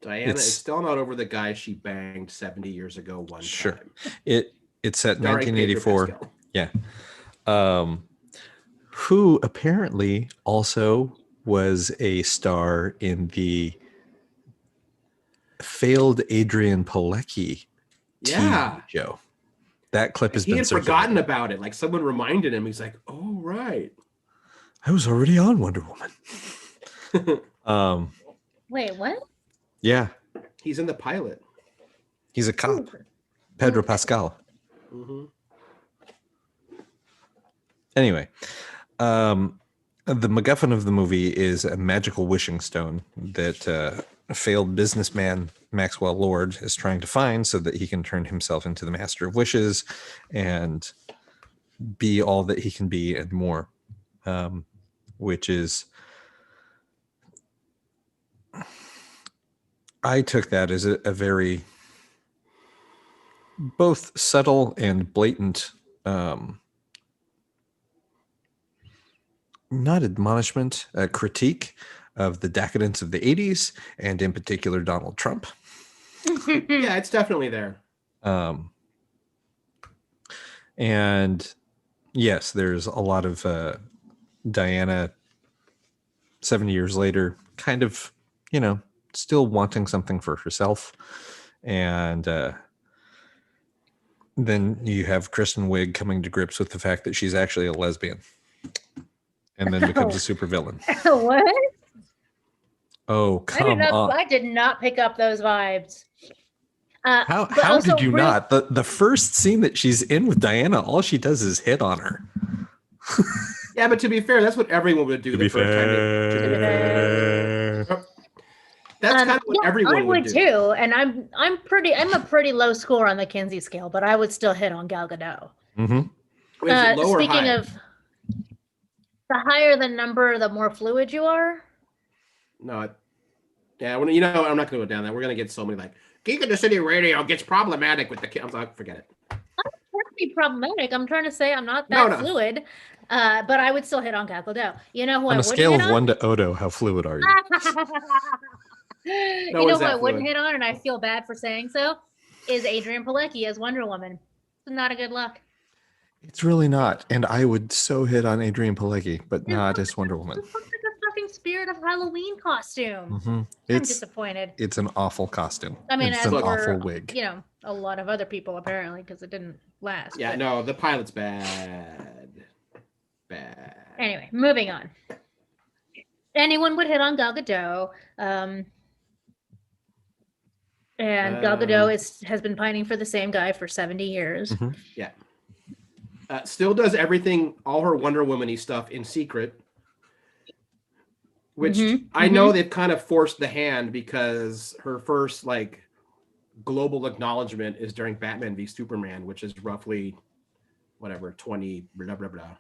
Speaker 1: Diana is still not over the guy she banged 70 years ago one time.
Speaker 2: It's set in 1984. Yeah. Who apparently also was a star in the failed Adrian Pilecki TV show. That clip has been circulated.
Speaker 1: He had forgotten about it. Like someone reminded him. He's like, "Oh right,
Speaker 2: I was already on Wonder Woman."
Speaker 3: Wait, what?
Speaker 2: Yeah,
Speaker 1: he's in the pilot.
Speaker 2: He's a cop. Pedro Pascal.
Speaker 1: Mm-hmm.
Speaker 2: Anyway, the MacGuffin of the movie is a magical wishing stone that a failed businessman, Maxwell Lord, is trying to find so that he can turn himself into the master of wishes and be all that he can be and more, which is... I took that as a very both subtle and blatant, not admonishment, critique of the decadence of the 80s, and in particular Donald Trump.
Speaker 1: Yeah, it's definitely there.
Speaker 2: And yes, there's a lot of Diana 70 years later, kind of, still wanting something for herself. And then you have Kristen Wiig coming to grips with the fact that she's actually a lesbian and then becomes a supervillain.
Speaker 3: What?
Speaker 2: Oh, come on.
Speaker 3: I did not pick up those vibes.
Speaker 2: How did you not? The first scene that she's in with Diana, all she does is hit on her.
Speaker 1: Yeah, but to be fair, that's what everyone would do.
Speaker 2: To be fair.
Speaker 1: That's kind of what everyone would do.
Speaker 3: Too, and I'm a pretty low score on the Kinsey scale, but I would still hit on Gal Gadot.
Speaker 2: Mm-hmm.
Speaker 3: Speaking of, the higher the number, the more fluid you are.
Speaker 1: No, yeah, I'm not going to go down that. We're going to get so many like Geek in the City Radio gets problematic with the kids. I'm like, forget it.
Speaker 3: I'm trying to be problematic. I'm trying to say I'm not that fluid, but I would still hit on Gal Gadot. You know who
Speaker 2: on
Speaker 3: I
Speaker 2: a scale of 1 to Odo, how fluid are you?
Speaker 3: You know who I wouldn't hit on, and I feel bad for saying so, is Adrian Pilecki as Wonder Woman. It's not a good look.
Speaker 2: It's really not, and I would so hit on Adrian Pilecki, but not as Wonder Woman.
Speaker 3: It looks like a fucking Spirit of Halloween costume.
Speaker 2: Mm-hmm.
Speaker 3: I'm disappointed.
Speaker 2: It's an awful costume.
Speaker 3: I mean,
Speaker 2: it's
Speaker 3: as
Speaker 2: an awful wig.
Speaker 3: A lot of other people apparently, because it didn't last.
Speaker 1: Yeah, no, the pilot's bad. Bad.
Speaker 3: Anyway, moving on. Anyone would hit on Gal Gadot. And Gal Gadot has been pining for the same guy for 70 years.
Speaker 2: Mm-hmm.
Speaker 1: Yeah. Still does everything, all her Wonder Woman-y stuff in secret, which I know they've kind of forced the hand because her first global acknowledgement is during Batman v Superman, which is roughly 20 blah, blah, blah.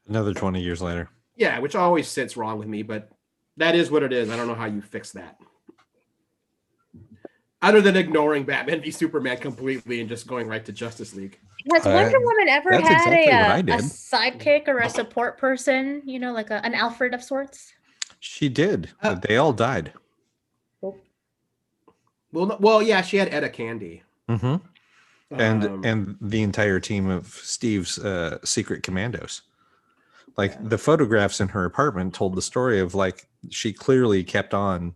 Speaker 2: Another 20 years later.
Speaker 1: Yeah, which always sits wrong with me, but That is what it is. I don't know how you fix that. Other than ignoring Batman v Superman completely and just going right to Justice League.
Speaker 3: Has Wonder Woman ever
Speaker 2: that's
Speaker 3: had
Speaker 2: exactly what I
Speaker 3: a
Speaker 2: did.
Speaker 3: sidekick or a support person, you know, like an Alfred of sorts?
Speaker 2: She did, but they all died.
Speaker 1: Well, yeah, she had Etta Candy.
Speaker 2: Mm-hmm. And the entire team of Steve's secret commandos. Like the photographs in her apartment told the story of like she clearly kept on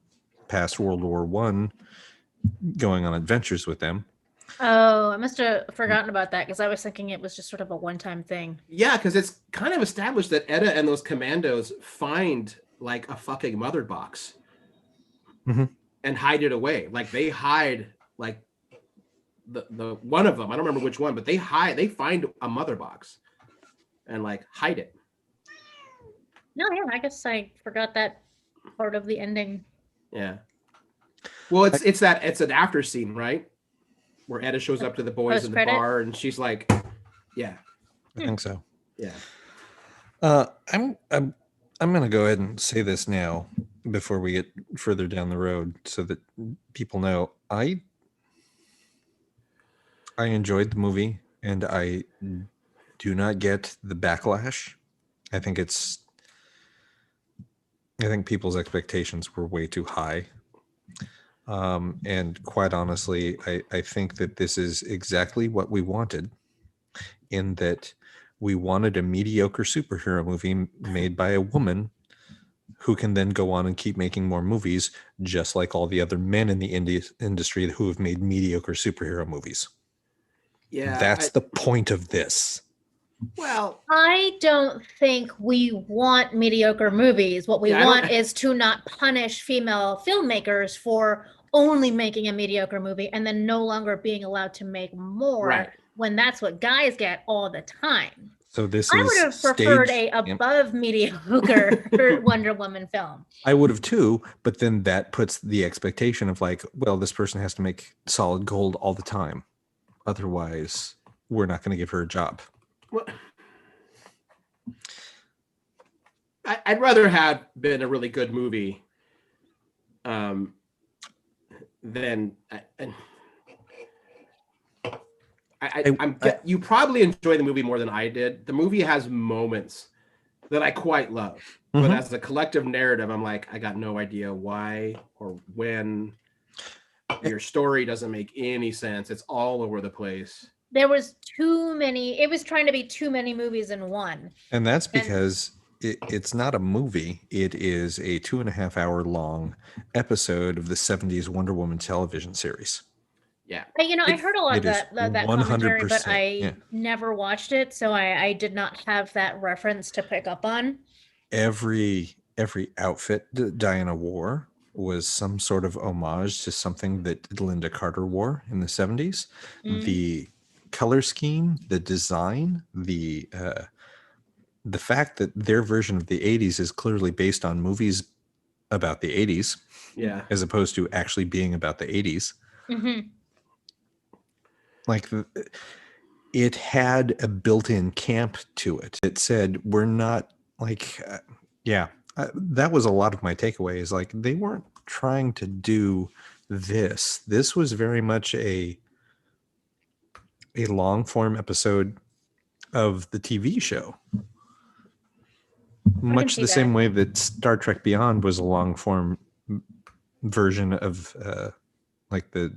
Speaker 2: past World War I, going on adventures with them.
Speaker 3: Oh, I must have forgotten about that because I was thinking it was just sort of a one-time thing.
Speaker 1: Yeah, because it's kind of established that Etta and those commandos find like a fucking mother box and hide it away. Like they hide like the one of them. I don't remember which one, but they find a mother box and like hide it.
Speaker 3: No, yeah, I guess I forgot that part of the ending.
Speaker 1: Yeah. Well, it's an after scene, right? Where Etta shows up to the boys in the bar and she's like, yeah.
Speaker 2: I think so.
Speaker 1: Yeah.
Speaker 2: I'm gonna go ahead and say this now before we get further down the road so that people know I enjoyed the movie and I do not get the backlash. I think people's expectations were way too high. And quite honestly, I think that this is exactly what we wanted, in that we wanted a mediocre superhero movie made by a woman who can then go on and keep making more movies, just like all the other men in the industry who have made mediocre superhero movies. Yeah. That's the point of this.
Speaker 1: Well,
Speaker 3: I don't think we want mediocre movies. What we want is to not punish female filmmakers for only making a mediocre movie and then no longer being allowed to make more when that's what guys get all the time.
Speaker 2: So
Speaker 3: I would have preferred a above mediocre Wonder Woman film.
Speaker 2: I would have too, but then that puts the expectation of like, well, this person has to make solid gold all the time. Otherwise, we're not going to give her a job.
Speaker 1: Well, I'd rather have been a really good movie than you probably enjoy the movie more than I did. The movie has moments that I quite love, but as a collective narrative, I'm like, I got no idea why or when. Your story doesn't make any sense. It's all over the place.
Speaker 3: There was too many. It was trying to be too many movies in one.
Speaker 2: And that's because it's not a movie. It is a 2.5 hour long episode of the 70s Wonder Woman television series.
Speaker 1: Yeah.
Speaker 3: I heard a lot of that commentary, but I never watched it. So I did not have that reference to pick up on.
Speaker 2: Every outfit that Diana wore was some sort of homage to something that Linda Carter wore in the 70s. The color scheme, the design, the fact that their version of the 80s is clearly based on movies about the 80s, as opposed to actually being about the 80s. Like it had a built-in camp to it. It said, we're not like, that was a lot of my takeaway is like, they weren't trying to do this. This was very much a long form episode of the TV show. Much the same way that Star Trek Beyond was a long form version of like the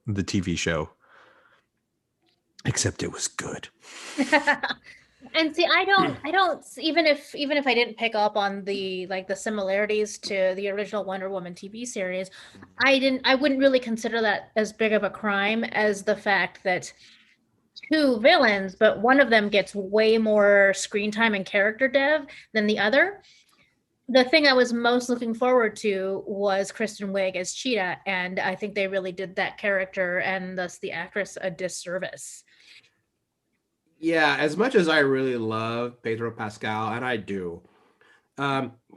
Speaker 2: TV show, except it was good.
Speaker 3: And see, I don't even if I didn't pick up on the similarities to the original Wonder Woman TV series, I wouldn't really consider that as big of a crime as the fact that two villains, but one of them gets way more screen time and character dev than the other. The thing I was most looking forward to was Kristen Wiig as Cheetah, and I think they really did that character and thus the actress a disservice.
Speaker 1: Yeah, as much as I really love Pedro Pascal, and I do,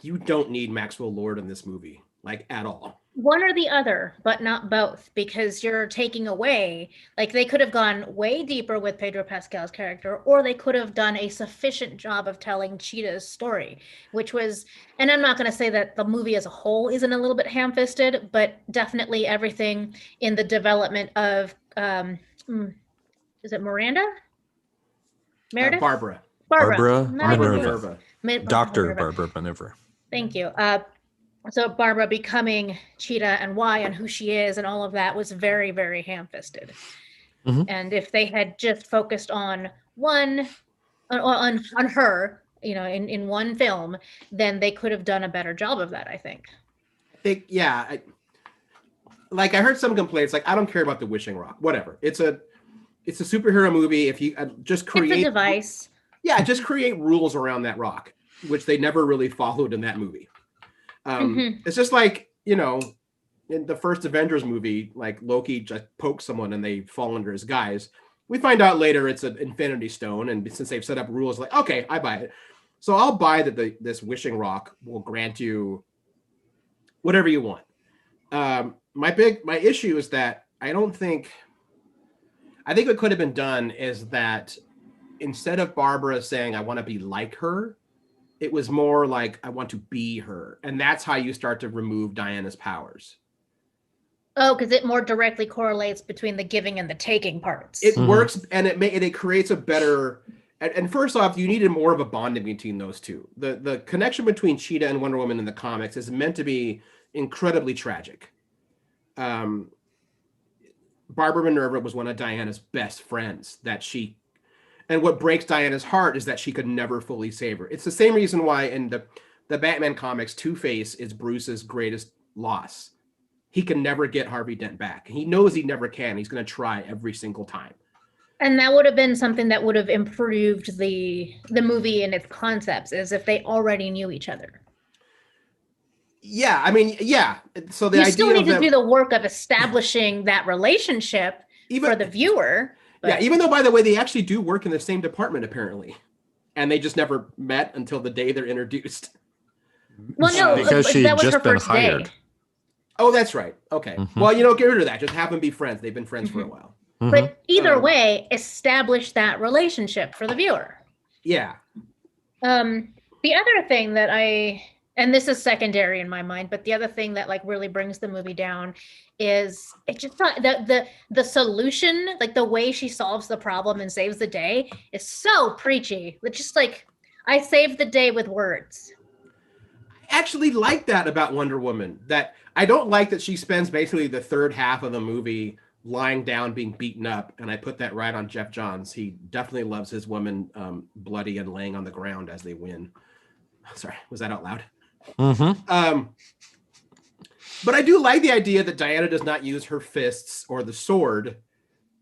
Speaker 1: you don't need Maxwell Lord in this movie, like at all.
Speaker 3: One or the other, but not both, because you're taking away, like they could have gone way deeper with Pedro Pascal's character, or they could have done a sufficient job of telling Cheetah's story, which was, and I'm not going to say that the movie as a whole isn't a little bit ham-fisted, but definitely everything in the development of, is it Miranda? Meredith?
Speaker 1: Barbara.
Speaker 2: Barbara
Speaker 1: Minerva.
Speaker 2: Dr. Barbara Minerva.
Speaker 3: Thank you. So Barbara becoming Cheetah and why and who she is and all of that was very, very ham-fisted. Mm-hmm. And if they had just focused on on her, in one film, then they could have done a better job of that, I think.
Speaker 1: I heard some complaints, like, I don't care about the wishing rock, whatever. It's a superhero movie. If you just create
Speaker 3: it's a device.
Speaker 1: Yeah, just create rules around that rock, which they never really followed in that movie. It's just like, in the first Avengers movie, like Loki just pokes someone and they fall under his guise. We find out later it's an Infinity Stone, and since they've set up rules, like, okay, I buy it. So I'll buy that this wishing rock will grant you whatever you want. My issue is that I think what could have been done is that instead of Barbara saying, I want to be like her, it was more like, I want to be her. And that's how you start to remove Diana's powers.
Speaker 3: Oh, because it more directly correlates between the giving and the taking parts.
Speaker 1: It works, and it creates a better... And first off, you needed more of a bonding between those two. The connection between Cheetah and Wonder Woman in the comics is meant to be incredibly tragic. Barbara Minerva was one of Diana's best friends and what breaks Diana's heart is that she could never fully save her. It's the same reason why in the Batman comics, Two-Face is Bruce's greatest loss. He can never get Harvey Dent back. He knows he never can. He's going to try every single time.
Speaker 3: And that would have been something that would have improved the movie and its concepts, as if they already knew each other.
Speaker 1: Yeah, I mean, yeah. So
Speaker 3: you still need to do the work of establishing that relationship for the viewer.
Speaker 1: But... Yeah, even though, by the way, they actually do work in the same department, apparently. And they just never met until the day they're introduced.
Speaker 3: Well, no,
Speaker 2: because she had just been hired.
Speaker 3: Day.
Speaker 1: Oh, that's right. Okay. Mm-hmm. Well, get rid of that. Just have them be friends. They've been friends for a while.
Speaker 3: Mm-hmm. But either way, establish that relationship for the viewer.
Speaker 1: Yeah.
Speaker 3: The other thing that and this is secondary in my mind, but the other thing that really brings the movie down is it just the solution, like the way she solves the problem and saves the day is so preachy. It's just like, I saved the day with words.
Speaker 1: I actually like that about Wonder Woman, that I don't like that she spends basically the third half of the movie lying down, being beaten up. And I put that right on Jeff Johns. He definitely loves his women bloody and laying on the ground as they win. Sorry, was that out loud?
Speaker 2: Mm-hmm.
Speaker 1: But I do like the idea that Diana does not use her fists or the sword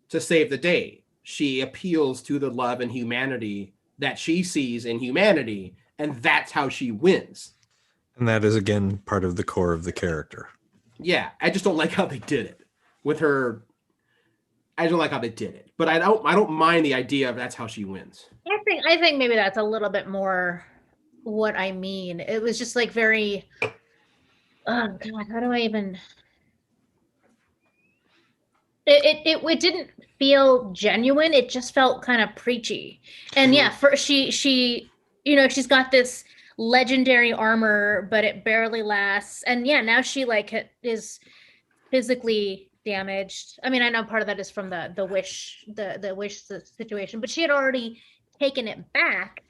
Speaker 1: to save the day. She appeals to the love and humanity that she sees in humanity, and that's how she wins.
Speaker 2: And that is, again, part of the core of the character.
Speaker 1: Yeah, I just don't like how they did it with her. I don't like how they did it, but I don't mind the idea of that's how she wins.
Speaker 3: I think maybe that's a little bit more what I mean. It was just like very, oh God, how do I even? It didn't feel genuine. It just felt kind of preachy. And yeah, she's got this legendary armor, but it barely lasts. And yeah, now she is physically damaged. I mean, I know part of that is from the wish situation, but she had already taken it back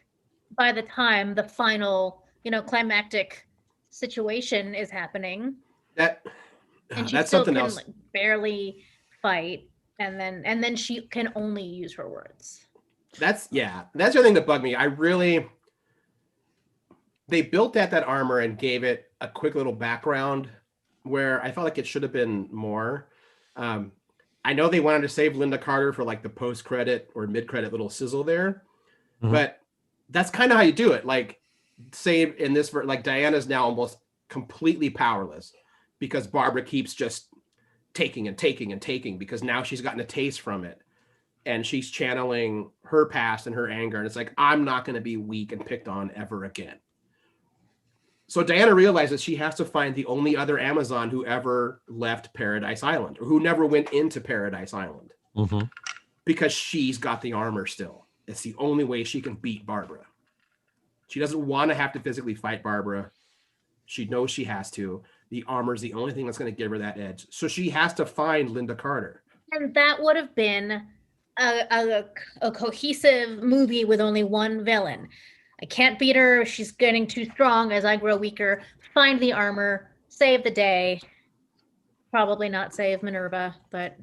Speaker 3: by the time the final, climactic situation is happening.
Speaker 1: And she that's still something else.
Speaker 3: Barely fight, and then she can only use her words. That's
Speaker 1: the other thing that bugged me. They built that armor and gave it a quick little background where I felt like it should have been more. I know they wanted to save Linda Carter for the post-credit or mid-credit little sizzle there, but that's kind of how you do it. Save in this, Diana's now almost completely powerless because Barbara keeps just taking and taking and taking, because now she's gotten a taste from it and she's channeling her past and her anger. And it's like, I'm not going to be weak and picked on ever again. So Diana realizes she has to find the only other Amazon who ever left Paradise Island, or who never went into Paradise Island, because she's got the armor still. It's the only way she can beat Barbara. She doesn't want to have to physically fight Barbara. She knows she has to. The armor is the only thing that's going to give her that edge. So she has to find Linda Carter.
Speaker 3: And that would have been a cohesive movie with only one villain. I can't beat her. She's getting too strong as I grow weaker. Find the armor, save the day. Probably not save Minerva, but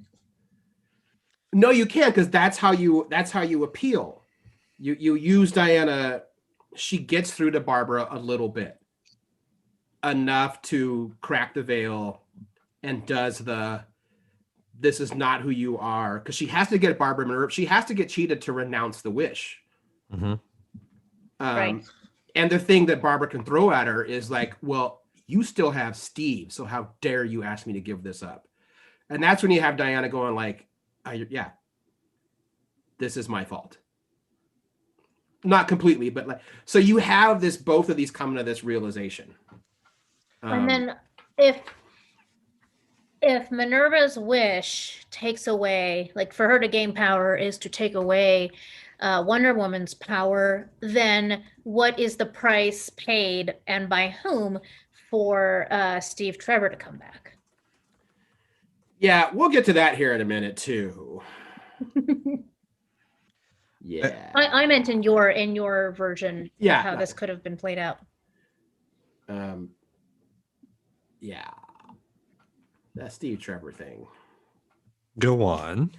Speaker 1: no, you can't, because that's how you appeal. You use Diana. She gets through to Barbara a little bit, enough to crack the veil, and does this is not who you are, because she has to get Barbara Minerva. She has to get cheated to renounce the wish.
Speaker 3: right.
Speaker 1: And the thing that Barbara can throw at her is like, well, you still have Steve, so how dare you ask me to give this up? And that's when you have Diana going like, yeah, this is my fault. Not completely, but like, so you have this, both of these coming to this realization.
Speaker 3: And then if Minerva's wish takes away, like for her to gain power is to take away Wonder Woman's power, then what is the price paid, and by whom, for Steve Trevor to come back?
Speaker 1: Yeah, we'll get to that here in a minute too. Yeah,
Speaker 3: I meant in your version,
Speaker 1: yeah,
Speaker 3: of how this could have been played out.
Speaker 1: Yeah, that Steve Trevor thing.
Speaker 2: Go on.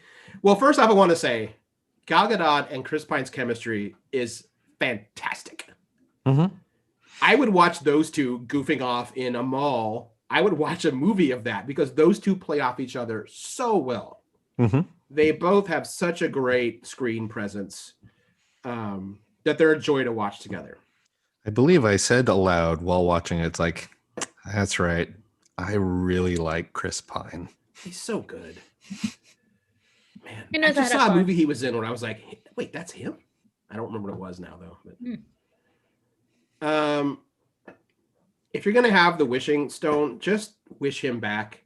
Speaker 1: Well, first off, I want to say Gal Gadot and Chris Pine's chemistry is fantastic. I would watch those two goofing off in a mall. I would watch a movie of that, because those two play off each other so well. They both have such a great screen presence that they're a joy to watch together.
Speaker 2: I believe I said aloud while watching it, it's like, that's right, I really like Chris Pine.
Speaker 1: He's so good. Man,
Speaker 3: You know,
Speaker 1: I just
Speaker 3: that
Speaker 1: saw a
Speaker 3: fun.
Speaker 1: movie he was in where I was like, wait, that's him? I don't remember what it was now, though. But, if you're going to have the wishing stone, just wish him back.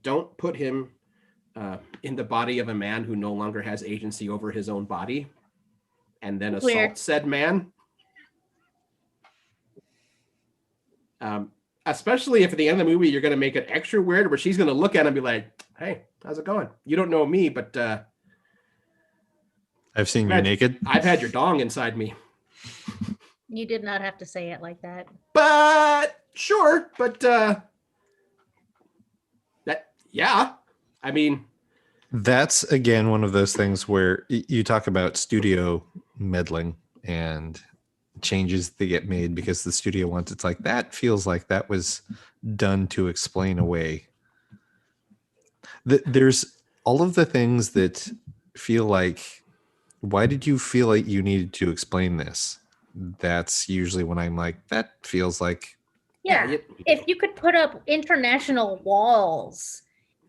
Speaker 1: Don't put him in the body of a man who no longer has agency over his own body, and then assault
Speaker 3: Weird.
Speaker 1: said man. Especially if at the end of the movie you're going to make it extra weird, where she's going to look at him and be like, hey, how's it going? You don't know me, but
Speaker 2: I've seen you naked.
Speaker 1: I've had your dong inside me.
Speaker 3: You did not have to say it like that.
Speaker 1: But sure, but that, yeah, I mean,
Speaker 2: That's again one of those things where you talk about studio meddling and changes that get made because the studio wants. It's like, that feels like that was done to explain away. There's all of the things that feel like, why did you feel like you needed to explain this? That's usually when I'm like, that feels like.
Speaker 3: Yeah, if you could put up international walls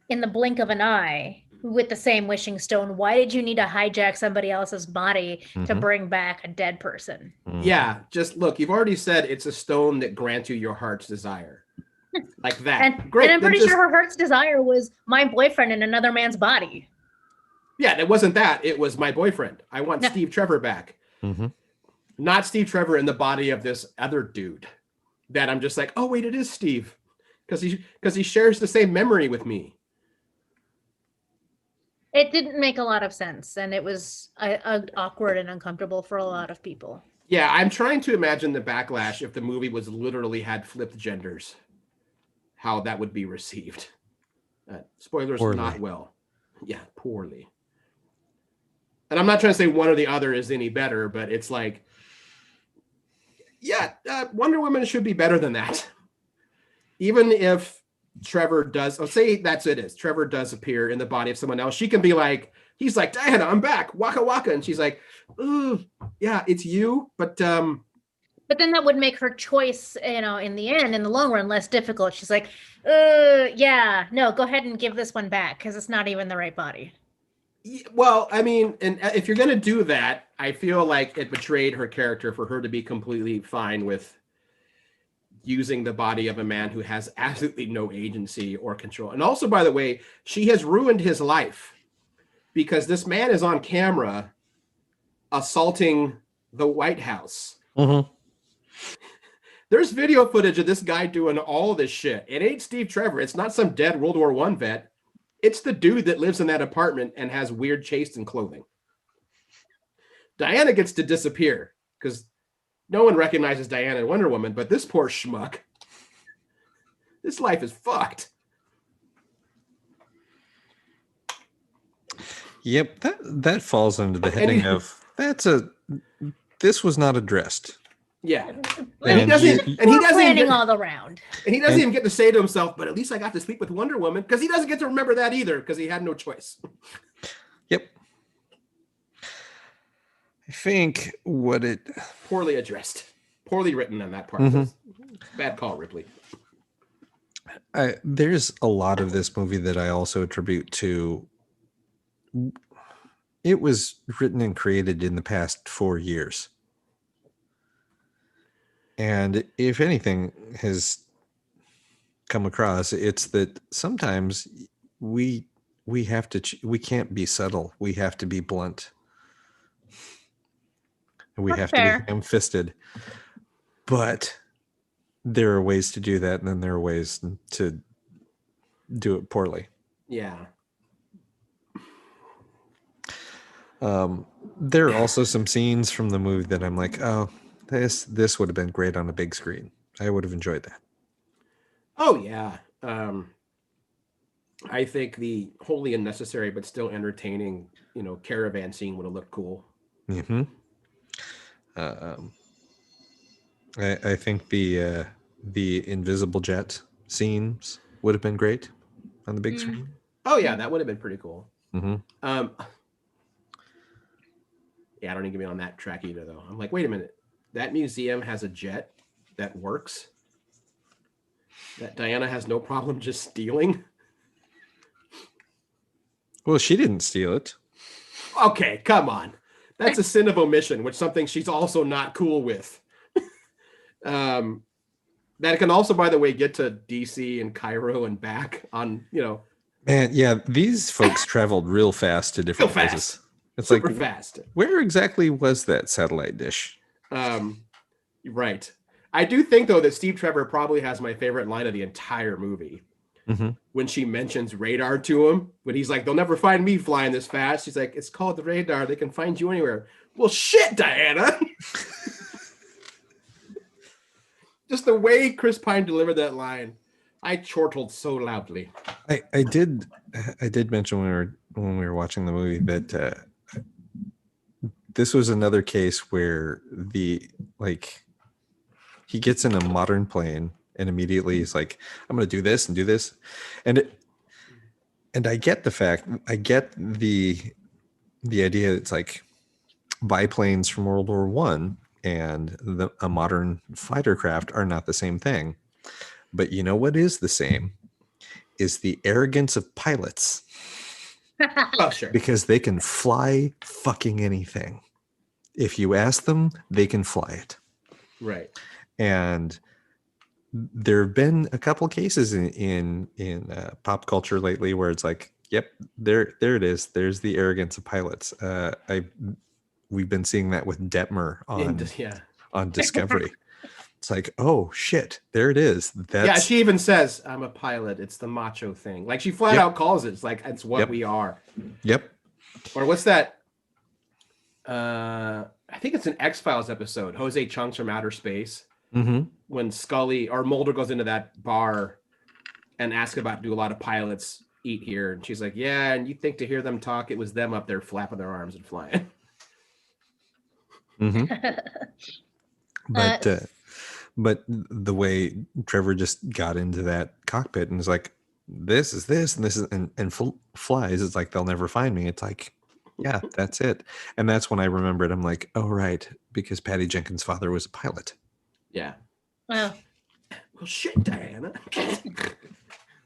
Speaker 3: in the blink of an eye with the same wishing stone, why did you need to hijack somebody else's body to bring back a dead person?
Speaker 1: Yeah, just look, you've already said it's a stone that grants you your heart's desire. Like that.
Speaker 3: And,
Speaker 1: Great.
Speaker 3: and I'm pretty sure her heart's desire was my boyfriend in another man's body.
Speaker 1: Yeah, it wasn't that. It was my boyfriend. I want
Speaker 3: No.
Speaker 1: Steve Trevor back. Not Steve Trevor in the body of this other dude that I'm just like, oh, wait, it is Steve. Because he shares the same memory with me.
Speaker 3: It didn't make a lot of sense, and it was awkward and uncomfortable for a lot of people.
Speaker 1: Yeah, I'm trying to imagine the backlash if the movie was literally had flipped genders, how that would be received. Spoilers,
Speaker 2: Poorly.
Speaker 1: not well. Yeah, poorly. And I'm not trying to say one or the other is any better, but it's like, yeah, Wonder Woman should be better than that. Even if Trevor does, let's say that's it is, Trevor does appear in the body of someone else, she can be like, he's like, Diana, I'm back, waka waka. And she's like, ooh, yeah, it's you. But
Speaker 3: then that would make her choice, in the end, in the long run, less difficult. She's like, yeah, no, go ahead and give this one back because it's not even the right body.
Speaker 1: well, I mean, and if you're going to do that, I feel like it betrayed her character for her to be completely fine with using the body of a man who has absolutely no agency or control. And also, by the way, she has ruined his life because this man is on camera assaulting the White House.
Speaker 2: Mm-hmm.
Speaker 1: There's video footage of this guy doing all this shit. It ain't Steve Trevor. It's not some dead World War I vet. It's the dude that lives in that apartment and has weird chaste and clothing. Diana gets to disappear because no one recognizes Diana and Wonder Woman, but this poor schmuck, this life is fucked.
Speaker 2: Yep, that falls under the heading of this was not addressed.
Speaker 1: Yeah,
Speaker 3: and he doesn't planning all around.
Speaker 1: And he doesn't even get to say to himself, "But at least I got to sleep with Wonder Woman," because he doesn't get to remember that either because he had no choice.
Speaker 2: Yep. I think
Speaker 1: poorly addressed, poorly written on that part. Mm-hmm. Bad call, Ripley.
Speaker 2: There's a lot of this movie that I also attribute to. It was written and created in the past 4 years. And if anything has come across, it's that sometimes we have to, we can't be subtle. We have to be blunt. We have to be ham-fisted. But there are ways to do that, and then there are ways to do it poorly.
Speaker 1: Yeah.
Speaker 2: There are also some scenes from the movie that I'm like, oh, this would have been great on a big screen. I would have enjoyed that.
Speaker 1: Oh yeah. I think the wholly unnecessary but still entertaining, caravan scene would have looked cool.
Speaker 2: Mm-hmm. I think the invisible jet scenes would have been great on the big screen.
Speaker 1: Oh yeah, that would have been pretty cool.
Speaker 2: Mm-hmm.
Speaker 1: Yeah, I don't even get me on that track either, though. I'm like, wait a minute. That museum has a jet that works? That Diana has no problem just stealing?
Speaker 2: Well, she didn't steal it.
Speaker 1: Okay, come on. That's a sin of omission, which is something she's also not cool with. That can also, by the way, get to DC and Cairo and back on,
Speaker 2: Man, yeah, these folks traveled real fast to different places. It's
Speaker 1: super
Speaker 2: like
Speaker 1: fast.
Speaker 2: Where exactly was that satellite dish?
Speaker 1: Right. I do think though that Steve Trevor probably has my favorite line of the entire movie.
Speaker 2: Mm-hmm.
Speaker 1: When she mentions radar to him, when he's like, "They'll never find me flying this fast." She's like, "It's called the radar. They can find you anywhere." Well, shit, Diana. Just the way Chris Pine delivered that line, I chortled so loudly.
Speaker 2: I did mention when we were watching the movie that this was another case where he gets in a modern plane and immediately he's like, "I'm going to do this and do this," and I get the idea. It's like biplanes from World War I and a modern fighter craft are not the same thing. But you know what is the same is the arrogance of pilots.
Speaker 1: Oh, sure.
Speaker 2: Because they can fly fucking anything. If you ask them, they can fly it.
Speaker 1: Right.
Speaker 2: And there have been a couple cases in pop culture lately where it's like, yep, there it is. There's the arrogance of pilots. We've been seeing that with Detmer on Discovery. It's like, oh shit, there it is.
Speaker 1: Yeah, she even says, "I'm a pilot." It's the macho thing. Like she flat out calls it. It's like it's what we are.
Speaker 2: Yep.
Speaker 1: Or what's that? I think it's an X-Files episode. Jose Chunks from Outer Space.
Speaker 2: Mm-hmm.
Speaker 1: When Scully or Mulder goes into that bar and asks about, do a lot of pilots eat here? And she's like, yeah. And you think to hear them talk, it was them up there flapping their arms and flying.
Speaker 2: Mm-hmm. But the way Trevor just got into that cockpit and is like, this is this and this is and flies. It's like, they'll never find me. It's like, yeah, that's it. And that's when I remembered. I'm like, oh right, because Patty Jenkins' father was a pilot.
Speaker 1: Yeah.
Speaker 3: Well,
Speaker 1: shit, Diana.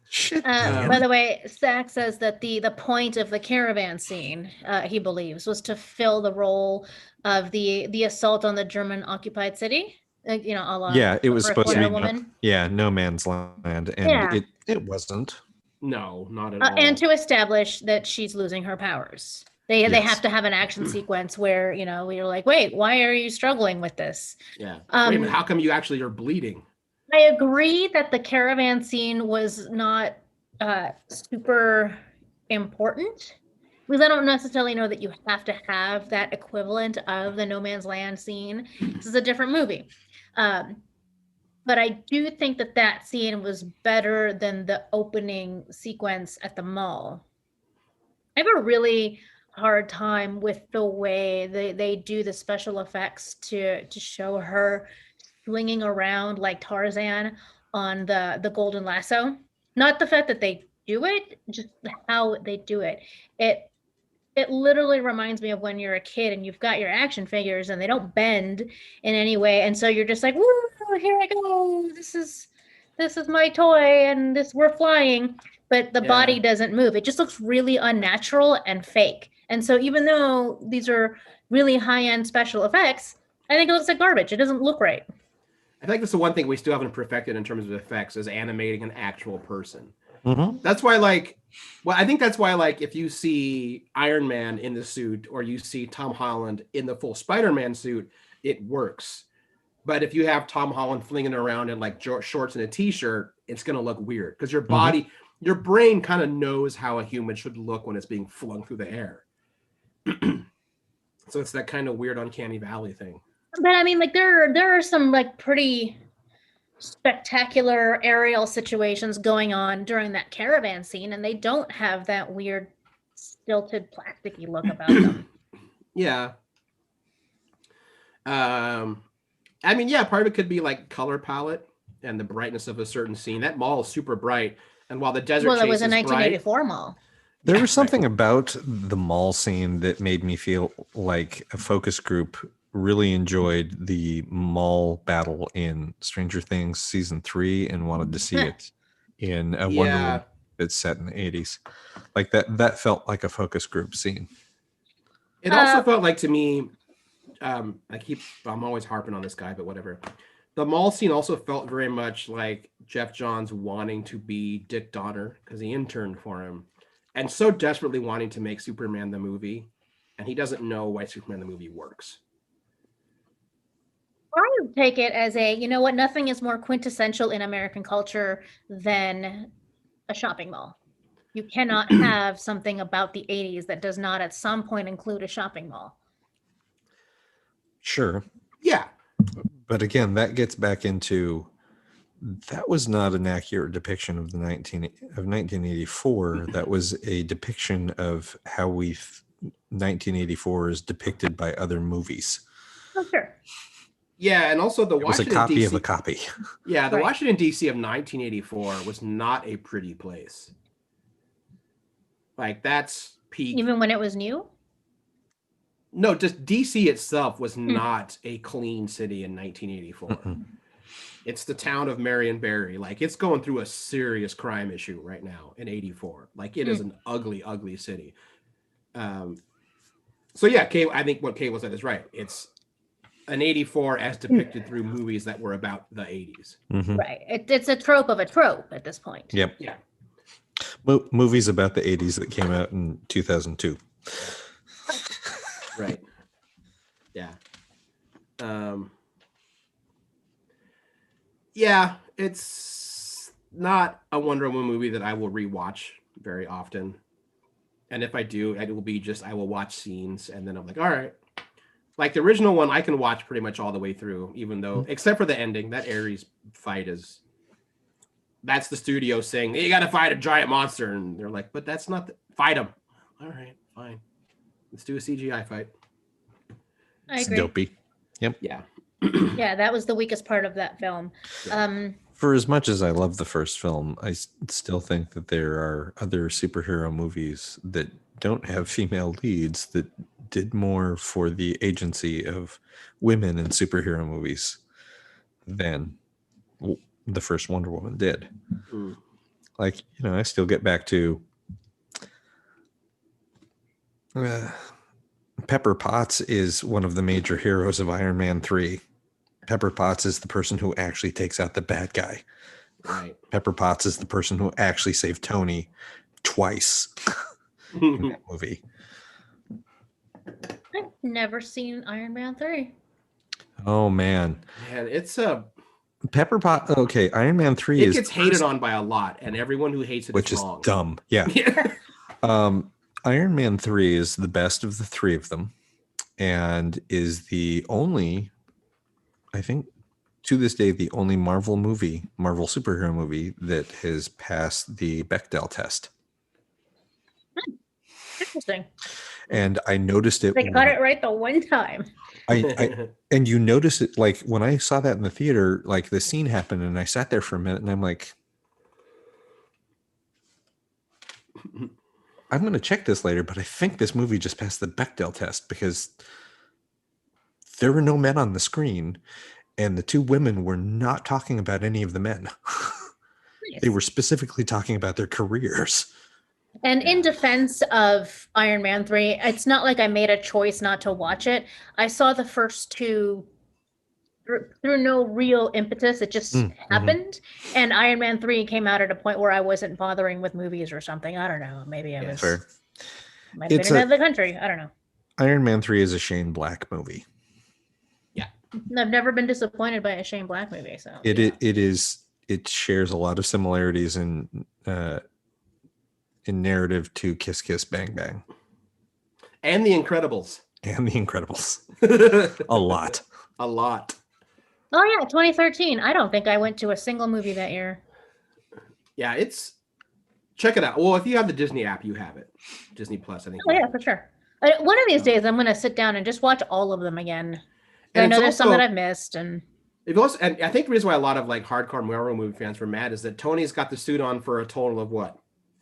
Speaker 2: Shit.
Speaker 3: By the way, Zach says that the point of the caravan scene, he believes, was to fill the role of the assault on the German occupied city. like, you know, a la
Speaker 2: Yeah, it was supposed to be
Speaker 3: Wonder Woman.
Speaker 2: No Man's Land, and
Speaker 3: Yeah.
Speaker 2: it wasn't.
Speaker 1: No, not at all.
Speaker 3: And to establish that she's losing her powers. They have to have an action sequence where, you know, we're like, wait, why are you struggling with this?
Speaker 1: Yeah. Wait a minute, how come you actually are bleeding?
Speaker 3: I agree that the caravan scene was not super important, because I don't necessarily know that you have to have that equivalent of the No Man's Land scene. This is a different movie. But I do think that that scene was better than the opening sequence at the mall. I have a really hard time with the way they do the special effects to show her swinging around like Tarzan on the golden lasso. Not the fact that they do it, just how they do it. It literally reminds me of when you're a kid and you've got your action figures and they don't bend in any way, and so you're just like, woo, here I go. This is my toy, and we're flying, but the body doesn't move. It just looks really unnatural and fake. And so even though these are really high-end special effects, I think it looks like garbage. It doesn't look right.
Speaker 1: I think that's the one thing we still haven't perfected in terms of effects is animating an actual person.
Speaker 2: Mm-hmm.
Speaker 1: That's why, I think that's why, if you see Iron Man in the suit or you see Tom Holland in the full Spider-Man suit, it works. But if you have Tom Holland flinging around in shorts and a t-shirt, it's going to look weird because your body, your brain kind of knows how a human should look when it's being flung through the air. So it's that kind of weird uncanny valley thing.
Speaker 3: But I mean, there are some pretty spectacular aerial situations going on during that caravan scene, and they don't have that weird stilted plasticky look about them.
Speaker 1: Yeah. I mean, part of it could be color palette and the brightness of a certain scene. That mall is super bright, and while the desert chase
Speaker 3: it was a
Speaker 1: is
Speaker 3: 1984
Speaker 1: bright,
Speaker 3: mall.
Speaker 2: There was something about the mall scene that made me feel like a focus group really enjoyed the mall battle in Stranger Things season 3 and wanted to see it in a Wonder Woman that's set in the 80s. Like that felt like a focus group scene.
Speaker 1: It also felt like, to me, I'm always harping on this guy, but whatever. The mall scene also felt very much like Jeff Johns wanting to be Dick Donner because he interned for him and so desperately wanting to make Superman the movie, and he doesn't know why Superman the movie works.
Speaker 3: I would take it as nothing is more quintessential in American culture than a shopping mall. You cannot have something about the 80s that does not at some point include a shopping mall.
Speaker 2: Sure.
Speaker 1: Yeah.
Speaker 2: But again, that gets back into that was not an accurate depiction of 1984. That was a depiction of how 1984 is depicted by other movies.
Speaker 3: Oh, sure.
Speaker 1: Yeah, and also
Speaker 2: it was a copy
Speaker 1: DC,
Speaker 2: of a copy.
Speaker 1: Yeah, the Washington, D.C. of 1984 was not a pretty place. That's peak.
Speaker 3: Even when it was new?
Speaker 1: No, just D.C. itself was not a clean city in 1984. Mm-mm. It's the town of Marion Barry. It's going through a serious crime issue right now in 84. It is an ugly, ugly city. So yeah, Kay, I think what Cable said is right. It's an 84 as depicted through movies that were about the 80s.
Speaker 2: Mm-hmm.
Speaker 3: Right. It's a trope of a trope at this point.
Speaker 2: Yep.
Speaker 1: Yeah.
Speaker 2: Movies about the 80s that came out in 2002.
Speaker 1: Right. Yeah. Yeah, it's not a Wonder Woman movie that I will rewatch very often. And if I do, it will be I will watch scenes and then I'm like, all right. The original one, I can watch pretty much all the way through, even though, except for the ending, that Ares fight that's the studio saying, hey, you got to fight a giant monster. And they're like, but that's not, fight him. All right, fine. Let's do a CGI fight.
Speaker 3: I agree.
Speaker 2: It's dopey. Yep.
Speaker 1: Yeah.
Speaker 3: Yeah, that was the weakest part of that film.
Speaker 1: Yeah.
Speaker 2: For as much as I love the first film, I still think that there are other superhero movies that don't have female leads that did more for the agency of women in superhero movies than the first Wonder Woman did.
Speaker 1: Mm.
Speaker 2: I still get back to Pepper Potts is one of the major heroes of Iron Man 3. Pepper Potts is the person who actually takes out the bad guy.
Speaker 1: Right.
Speaker 2: Pepper Potts is the person who actually saved Tony twice in that movie.
Speaker 3: I've never seen Iron Man 3.
Speaker 2: Oh man.
Speaker 1: Man, it's a
Speaker 2: Pepper Pot. Okay, Iron Man 3
Speaker 1: it gets hated on by a lot, and everyone who hates it
Speaker 2: which is
Speaker 1: wrong.
Speaker 2: dumb. Yeah. Iron Man 3 is the best of the three of them, and is the only, I think, to this day, the only Marvel superhero movie that has passed the Bechdel test.
Speaker 3: Interesting.
Speaker 2: And I noticed it.
Speaker 3: They got it right the one time.
Speaker 2: And you notice it, like when I saw that in the theater, like the scene happened, and I sat there for a minute, and I'm like, I'm going to check this later, but I think this movie just passed the Bechdel test because there were no men on the screen, and the two women were not talking about any of the men. Nice. They were specifically talking about their careers.
Speaker 3: And in defense of Iron Man 3, it's not like I made a choice not to watch it. I saw the first two through no real impetus. It just happened. And Iron Man 3 came out at a point where I wasn't bothering with movies or something. I don't know. Maybe I was. Fair. Might have been out of the country. I don't know.
Speaker 2: Iron Man 3 is a Shane Black movie.
Speaker 1: Yeah.
Speaker 3: I've never been disappointed by a Shane Black movie. So
Speaker 2: it shares a lot of similarities in narrative to Kiss Kiss Bang Bang.
Speaker 1: And The Incredibles.
Speaker 2: A lot.
Speaker 1: A lot.
Speaker 3: Oh yeah, 2013. I don't think I went to a single movie that year.
Speaker 1: Yeah, check it out. Well, if you have the Disney app, you have it. Disney Plus, I think.
Speaker 3: Oh yeah, for sure. One of these days, I'm going to sit down and just watch all of them again. And I know there's some that I've missed, and
Speaker 1: I think the reason why a lot of like hardcore Marvel movie fans were mad is that Tony's got the suit on for a total of what,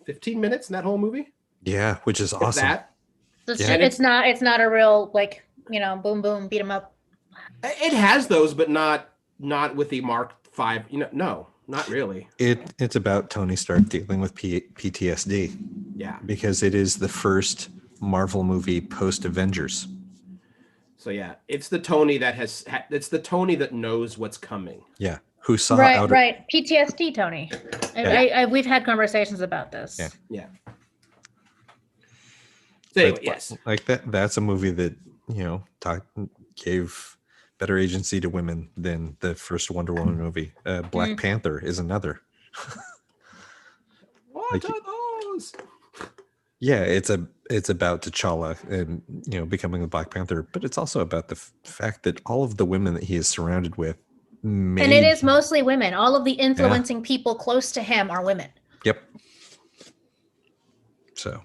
Speaker 1: 15 minutes in that whole movie?
Speaker 2: Yeah, which is awesome.
Speaker 3: It's not a real like, boom boom beat 'em up.
Speaker 1: It has those, but not with the Mark V. No, not really.
Speaker 2: It's about Tony Stark dealing with PTSD.
Speaker 1: Yeah,
Speaker 2: because it is the first Marvel movie post Avengers.
Speaker 1: So yeah, it's the Tony that knows what's coming.
Speaker 2: Yeah, who saw
Speaker 3: right PTSD Tony.
Speaker 2: Yeah.
Speaker 3: We've had conversations about this.
Speaker 1: Yeah. So anyway, yes,
Speaker 2: like that's a movie that gave better agency to women than the first Wonder Woman movie. Black Panther is another.
Speaker 1: What are those?
Speaker 2: Yeah, it's about T'Challa and becoming the Black Panther, but it's also about the fact that all of the women that he is surrounded with,
Speaker 3: and it is mostly women. All of the influencing people close to him are women.
Speaker 2: Yep. So,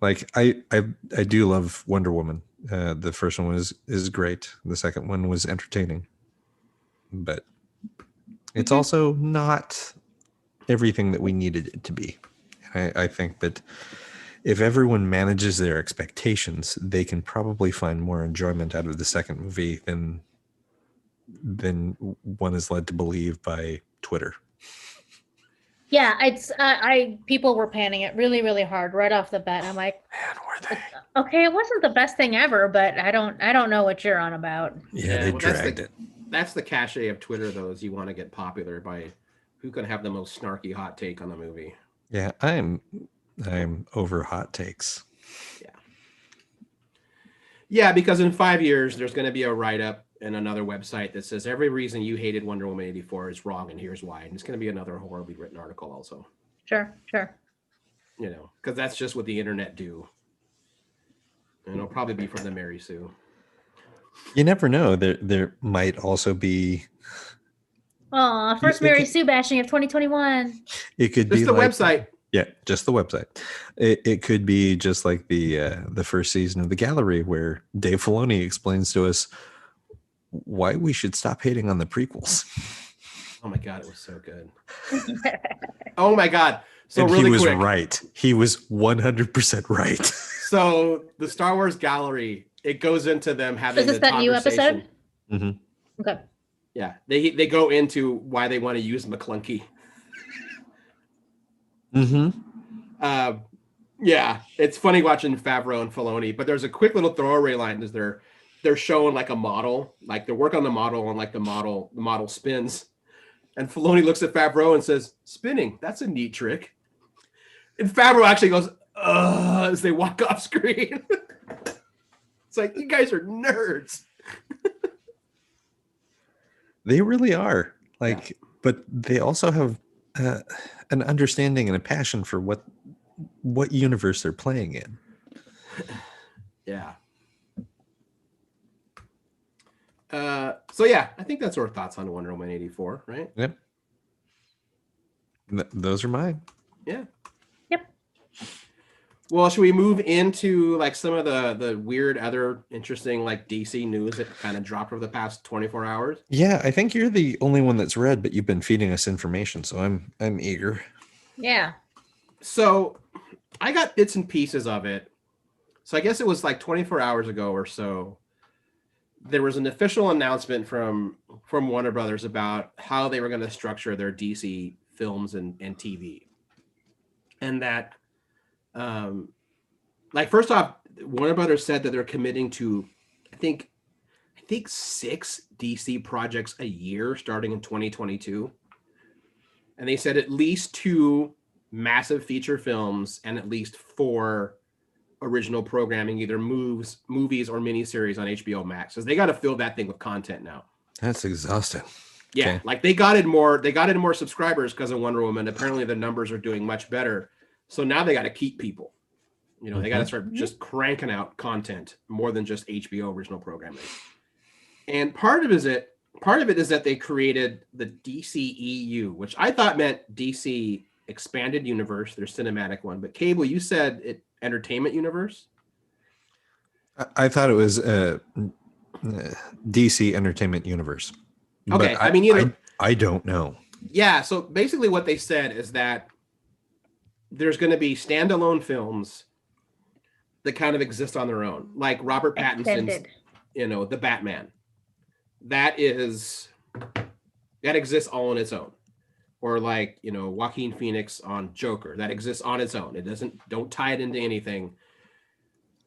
Speaker 2: like, I do love Wonder Woman. The first one is great. The second one was entertaining, but it's also not everything that we needed it to be. I think that if everyone manages their expectations, they can probably find more enjoyment out of the second movie than one is led to believe by Twitter.
Speaker 3: Yeah, people were panning it really, really hard right off the bat. I'm like,
Speaker 2: man, were they?
Speaker 3: Okay, it wasn't the best thing ever, but I don't know what you're on about.
Speaker 2: Yeah, they dragged it.
Speaker 1: That's the cachet of Twitter, though, is you want to get popular by who can have the most snarky hot take on the movie.
Speaker 2: Yeah, I'm over hot takes.
Speaker 1: Yeah, because in 5 years there's going to be a write-up in another website that says every reason you hated Wonder Woman 84 is wrong, and here's why. And it's going to be another horribly written article also.
Speaker 3: Sure.
Speaker 1: Because that's just what the internet do. And it'll probably be from the Mary Sue.
Speaker 2: You never know. There might also be.
Speaker 3: First Mary Sue bashing of 2021.
Speaker 2: It could be
Speaker 1: the website.
Speaker 2: Yeah, just the website. It could be just like the first season of The Gallery, where Dave Filoni explains to us why we should stop hating on the prequels.
Speaker 1: Oh my God, it was so good. Oh my God. So
Speaker 2: and
Speaker 1: really
Speaker 2: he was
Speaker 1: quick.
Speaker 2: right. He was 100% right.
Speaker 1: So the Star Wars Gallery, it goes into them having
Speaker 3: Is this that new episode?
Speaker 2: Mm-hmm.
Speaker 3: Okay.
Speaker 1: Yeah, they go into why they want to use McClunky.
Speaker 2: Mm-hmm.
Speaker 1: Yeah, it's funny watching Favreau and Filoni, but there's a quick little throwaway line. Is there they're showing like a model, like they're working on the model, and like the model spins, and Filoni looks at Favreau and says, "Spinning, that's a neat trick." And Favreau actually goes, as they walk off screen. It's like, you guys are nerds.
Speaker 2: They really are. Like, but they also have an understanding and a passion for what universe they're playing in.
Speaker 1: Yeah. So yeah, I think that's our thoughts on Wonder Woman 84, right?
Speaker 2: Yep. Those are mine.
Speaker 1: Yeah.
Speaker 3: Yep.
Speaker 1: Well, should we move into like some of the weird other interesting like DC news that kind of dropped over the past 24 hours?
Speaker 2: Yeah, I think you're the only one that's read, but you've been feeding us information, so I'm eager.
Speaker 3: Yeah.
Speaker 1: So I got bits and pieces of it. So I guess it was like 24 hours ago or so. There was an official announcement from Warner Brothers about how they were going to structure their DC films and TV. And that, like, first off, Warner Brothers said that they're committing to, I think 6 DC projects a year starting in 2022. And they said at least 2 massive feature films and at least 4 original programming, either movies or miniseries on HBO Max, because they got to fill that thing with content now.
Speaker 2: That's exhausting.
Speaker 1: Yeah, okay. Like they got in more subscribers because of Wonder Woman. Apparently the numbers are doing much better. So now they got to keep people. You know, they got to start just cranking out content more than just HBO original programming. And part of it is that they created the DCEU, which I thought meant DC Expanded Universe, their cinematic one. But Cable, you said it Entertainment Universe?
Speaker 2: I thought it was DC Entertainment Universe.
Speaker 1: Okay,
Speaker 2: but I don't know.
Speaker 1: Yeah, so basically what they said is that there's going to be standalone films that kind of exist on their own, like Robert Pattinson's, The Batman. That exists all on its own. Or like, Joaquin Phoenix on Joker, that exists on its own. It don't tie it into anything.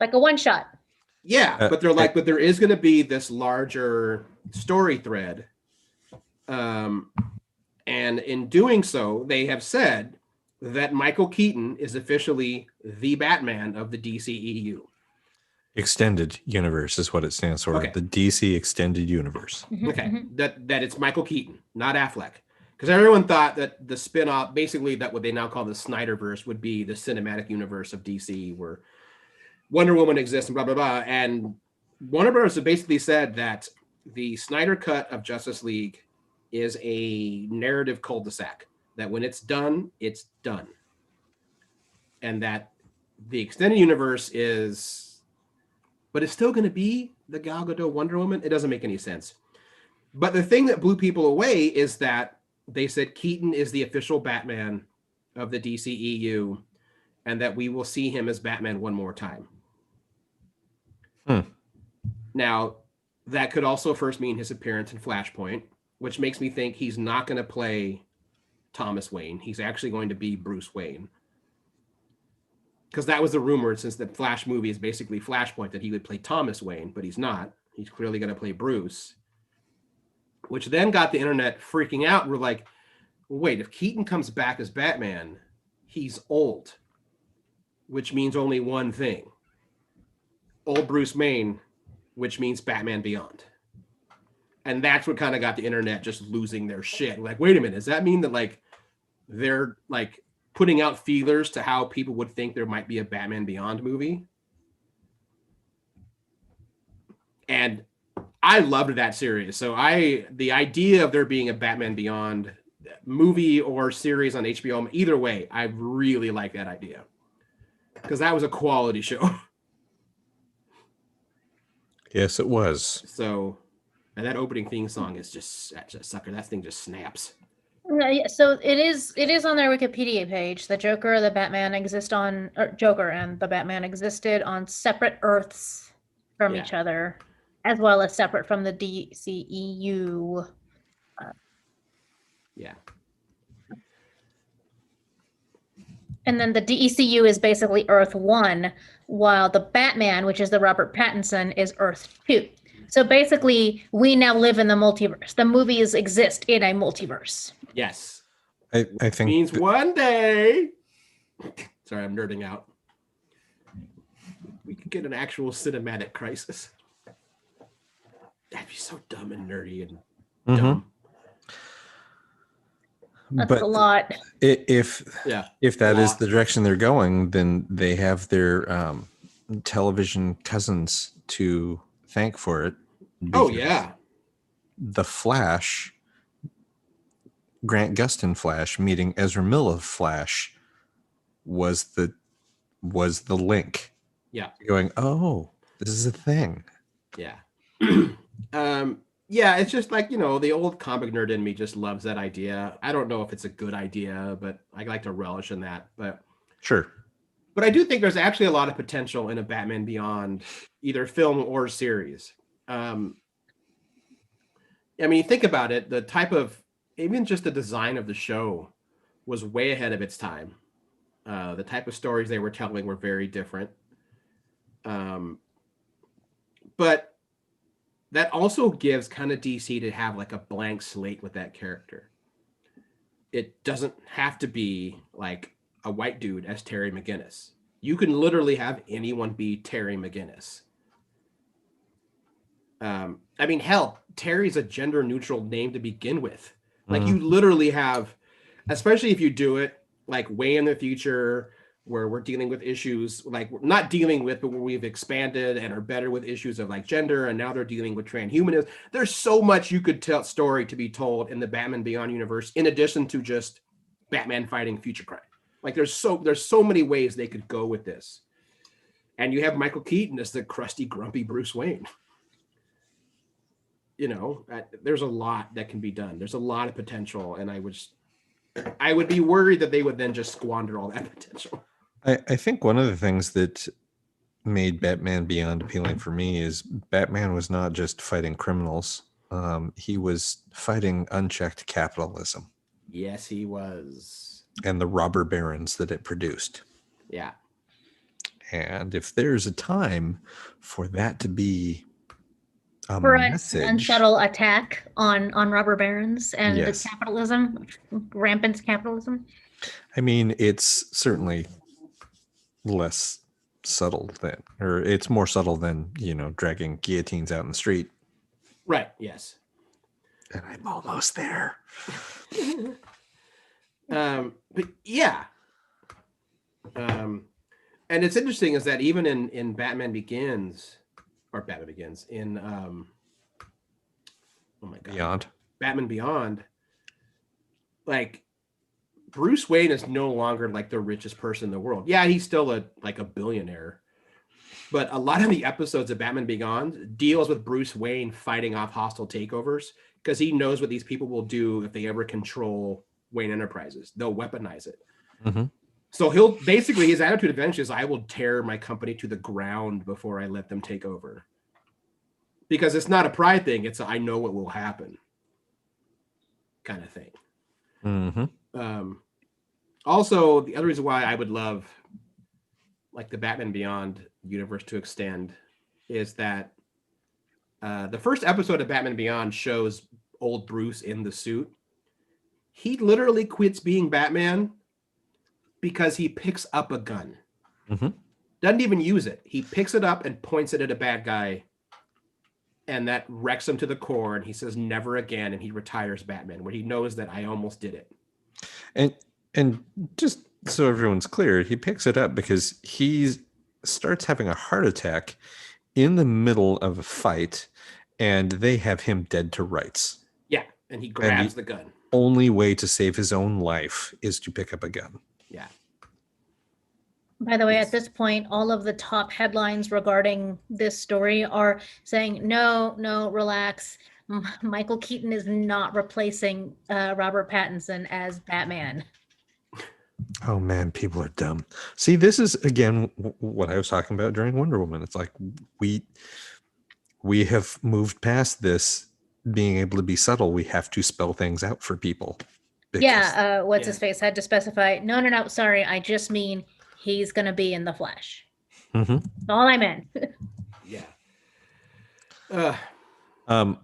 Speaker 3: Like a one shot.
Speaker 1: Yeah, but they're like, but there is going to be this larger story thread. And in doing so, they have said that Michael Keaton is officially the Batman of the DCEU.
Speaker 2: Extended Universe is what it stands for. Okay. The DC Extended Universe.
Speaker 1: Okay, that it's Michael Keaton, not Affleck. Because everyone thought that the spin-off, basically that what they now call the Snyderverse, would be the cinematic universe of DC where Wonder Woman exists and blah, blah, blah. And Warner Bros. Have basically said that the Snyder cut of Justice League is a narrative cul-de-sac. That when it's done, it's done. And that the extended universe but it's still going to be the Gal Gadot Wonder Woman. It doesn't make any sense. But the thing that blew people away is that they said Keaton is the official Batman of the DCEU and that we will see him as Batman one more time. Now, that could also first mean his appearance in Flashpoint, which makes me think he's not going to play Thomas Wayne. He's actually going to be Bruce Wayne. Because that was the rumor, since the Flash movie is basically Flashpoint, that he would play Thomas Wayne, but he's not. He's clearly going to play Bruce. Which then got the internet freaking out. We're like, wait, if Keaton comes back as Batman, he's old. Which means only one thing. Old Bruce Wayne, which means Batman Beyond. And that's what kind of got the internet just losing their shit. Like, wait a minute, does that mean that like they're like putting out feelers to how people would think there might be a Batman Beyond movie? And I loved that series. So the idea of there being a Batman Beyond movie or series on HBO, either way, I really like that idea. Because that was a quality show.
Speaker 2: Yes, it was.
Speaker 1: So, and that opening theme song is just sucker. That thing just snaps.
Speaker 3: So it is on their Wikipedia page. The Joker and the Batman existed on separate Earths from each other, as well as separate from the DCEU.
Speaker 1: Yeah.
Speaker 3: And then the DCEU is basically Earth 1, while the Batman, which is the Robert Pattinson, is Earth 2. So basically, we now live in the multiverse. The movies exist in a multiverse.
Speaker 1: Yes.
Speaker 2: I think
Speaker 1: means one day. Sorry, I'm nerding out. We could get an actual cinematic crisis. That'd be so dumb and nerdy and dumb.
Speaker 3: That's a lot.
Speaker 2: If that is the direction they're going, then they have their television cousins to thank for it.
Speaker 1: Oh yeah,
Speaker 2: the Flash, Grant Gustin Flash meeting Ezra Miller Flash was the link.
Speaker 1: Yeah,
Speaker 2: going, oh, this is a thing.
Speaker 1: Yeah. Yeah, it's just like, the old comic nerd in me just loves that idea. I don't know if it's a good idea, but I like to relish in that. But
Speaker 2: sure.
Speaker 1: But I do think there's actually a lot of potential in a Batman Beyond, either film or series. I mean, think about it. The type of, even just the design of the show was way ahead of its time. The type of stories they were telling were very different. But that also gives kind of DC to have like a blank slate with that character. It doesn't have to be like a white dude as Terry McGinnis. You can literally have anyone be Terry McGinnis. I mean, hell, Terry's a gender neutral name to begin with. Like you literally have, especially if you do it like way in the future, where we're dealing with issues like we're not dealing with, but where we've expanded and are better with issues of like gender, and now they're dealing with transhumanism. There's so much you could tell story to be told in the Batman Beyond universe, in addition to just Batman fighting future crime. Like there's so many ways they could go with this. And you have Michael Keaton as the crusty, grumpy Bruce Wayne. There's a lot that can be done. There's a lot of potential, and I would be worried that they would then just squander all that potential.
Speaker 2: I think one of the things that made Batman Beyond appealing for me is Batman was not just fighting criminals. He was fighting unchecked capitalism.
Speaker 1: Yes, he was.
Speaker 2: And the robber barons that it produced.
Speaker 1: Yeah.
Speaker 2: And if there's a time for that to be
Speaker 3: for an unsubtle attack on robber barons and the capitalism, rampant capitalism.
Speaker 2: I mean, it's certainly less subtle it's more subtle than, dragging guillotines out in the street.
Speaker 1: Right. Yes.
Speaker 2: And I'm almost there.
Speaker 1: But yeah. And it's interesting is that even in Batman Begins, in oh my god,
Speaker 2: Beyond.
Speaker 1: Batman Beyond, like Bruce Wayne is no longer like the richest person in the world. Yeah, he's still a billionaire. But a lot of the episodes of Batman Beyond deals with Bruce Wayne fighting off hostile takeovers because he knows what these people will do if they ever control Wayne Enterprises. They'll weaponize it.
Speaker 2: Mm-hmm.
Speaker 1: So his attitude eventually is, I will tear my company to the ground before I let them take over. Because it's not a pride thing. It's I know what will happen kind of thing.
Speaker 2: Mm-hmm.
Speaker 1: Also, the other reason why I would love like the Batman Beyond universe to extend is that the first episode of Batman Beyond shows old Bruce in the suit. He literally quits being Batman because he picks up a gun.
Speaker 2: Mm-hmm.
Speaker 1: Doesn't even use it. He picks it up and points it at a bad guy, and that wrecks him to the core, and he says never again, and he retires Batman, where he knows that I almost did it.
Speaker 2: And just so everyone's clear, he picks it up because he starts having a heart attack in the middle of a fight, and they have him dead to rights.
Speaker 1: Yeah, and he grabs the gun.
Speaker 2: Only way to save his own life is to pick up a gun.
Speaker 1: Yeah.
Speaker 3: By the way, at this point, all of the top headlines regarding this story are saying, no, relax. Michael Keaton is not replacing Robert Pattinson as Batman.
Speaker 2: Oh man, people are dumb. See, this is again what I was talking about during Wonder Woman. It's like we have moved past this being able to be subtle. We have to spell things out for people.
Speaker 3: What's his face had to specify, no, sorry, I just mean he's going to be in the Flash.
Speaker 2: Mm-hmm.
Speaker 3: That's all I meant.
Speaker 1: Yeah.
Speaker 2: I'm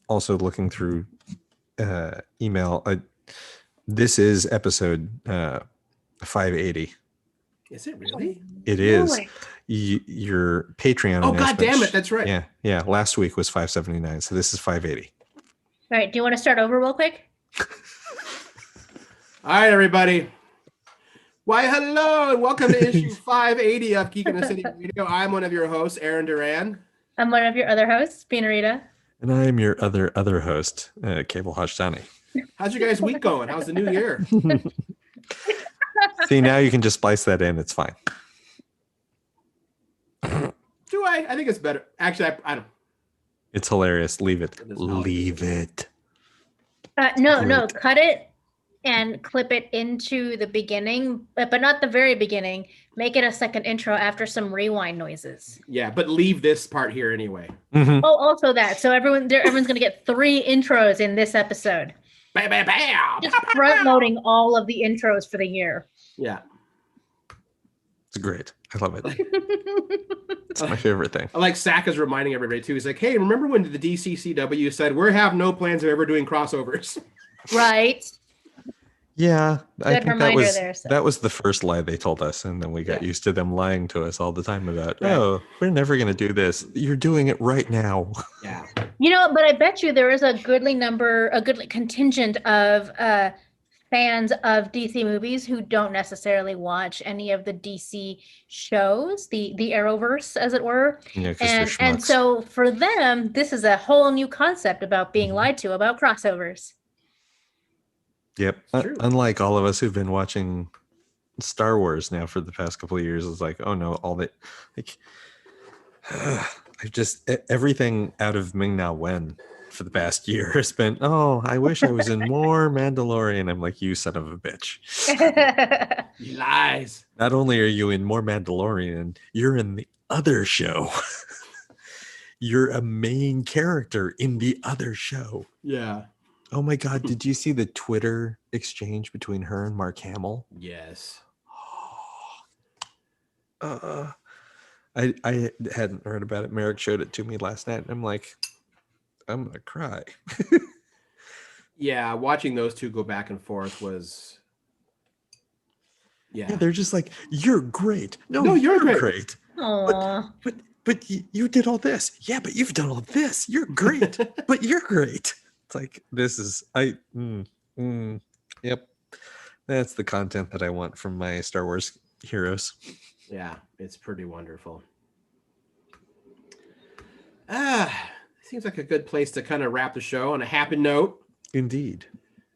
Speaker 2: also looking through email. This is episode 580.
Speaker 1: Is it really?
Speaker 2: It is. Your Patreon.
Speaker 1: Oh, God damn it. That's right.
Speaker 2: Yeah. Last week was 579. So this is 580.
Speaker 3: All right. Do you want to start over real quick?
Speaker 1: All right, everybody. Why, hello, and welcome to issue 580 of Geek in the City Radio. I'm one of your hosts, Aaron Duran.
Speaker 3: I'm one of your other hosts, Pina Rita.
Speaker 2: And I'm your other host, Cable Hajtani.
Speaker 1: How's your guys' week going? How's the new year?
Speaker 2: See, now you can just splice that in. It's fine.
Speaker 1: Do I? I think it's better. Actually, I don't.
Speaker 2: It's hilarious. Leave it. Leave it.
Speaker 3: No, cut it and clip it into the beginning, but not the very beginning. Make it a second intro after some rewind noises.
Speaker 1: Yeah, but leave this part here anyway.
Speaker 2: Mm-hmm.
Speaker 3: Oh, also that. So everyone's going to get 3 intros in this episode.
Speaker 1: Bam, bam, bam.
Speaker 3: Just front loading all of the intros for the year.
Speaker 1: Yeah.
Speaker 2: It's great. I love it. It's my favorite thing.
Speaker 1: I like Sack is reminding everybody too. He's like, hey, remember when the DCCW said, we have no plans of ever doing crossovers?
Speaker 3: Right.
Speaker 2: Yeah, I think
Speaker 3: so.
Speaker 2: that was the first lie they told us, and then we got used to them lying to us all the time about, oh, we're never going to do this. You're doing it right now.
Speaker 1: Yeah.
Speaker 3: But I bet you there is a goodly contingent of fans of DC movies who don't necessarily watch any of the DC shows, the Arrowverse, as it were.
Speaker 2: Yeah,
Speaker 3: and so for them, this is a whole new concept about being lied to about crossovers.
Speaker 2: Yep. Unlike all of us who've been watching Star Wars now for the past couple of years, it's like, oh no, all that, like, I've just everything out of Ming Na Wen for the past year has been, oh, I wish I was in more Mandalorian. I'm like, you son of a bitch.
Speaker 1: You lies.
Speaker 2: Not only are you in more Mandalorian, you're in the other show. You're a main character in the other show.
Speaker 1: Yeah.
Speaker 2: Oh my God, did you see the Twitter exchange between her and Mark Hamill?
Speaker 1: Yes.
Speaker 2: I hadn't heard about it. Merrick showed it to me last night. And I'm like, I'm going to cry.
Speaker 1: Yeah, watching those two go back and forth was... Yeah,
Speaker 2: they're just like, you're great. No, you're great.
Speaker 3: Aww.
Speaker 2: But you did all this. Yeah, but you've done all this. You're great. But you're great. It's like, this is, yep. That's the content that I want from my Star Wars heroes.
Speaker 1: Yeah, it's pretty wonderful. Seems like a good place to kind of wrap the show on a happy note.
Speaker 2: Indeed.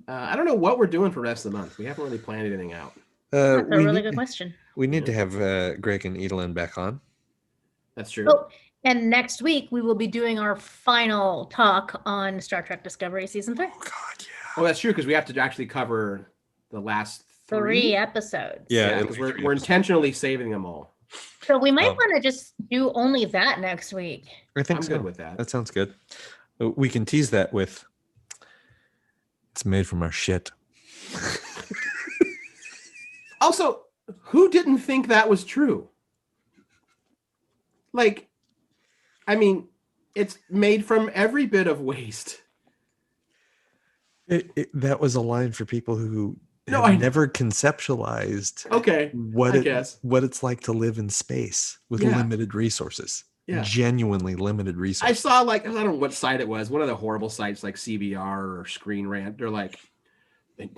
Speaker 1: I don't know what we're doing for the rest of the month. We haven't really planned anything out.
Speaker 3: That's a really good question.
Speaker 2: We need to have Greg and Edelin back on.
Speaker 1: That's true.
Speaker 3: Oh, and next week we will be doing our final talk on Star Trek Discovery Season 3.
Speaker 2: Oh, God, yeah.
Speaker 1: Oh, that's true, because we have to actually cover the last
Speaker 3: 3 episodes.
Speaker 2: Yeah,
Speaker 1: because we're intentionally saving them all.
Speaker 3: So we might want to just do only that next week.
Speaker 2: I think
Speaker 1: I'm
Speaker 2: so.
Speaker 1: good with that.
Speaker 2: That sounds good. We can tease that with, it's made from our shit.
Speaker 1: Also, who didn't think that was true? Like, I mean, it's made from every bit of waste.
Speaker 2: That was a line for people who never conceptualized what it's like to live in space with limited resourses. Yeah. Genuinely limited resources.
Speaker 1: I saw, like, I don't know what site it was, one of the horrible sites like CBR or Screen Rant. They're like, the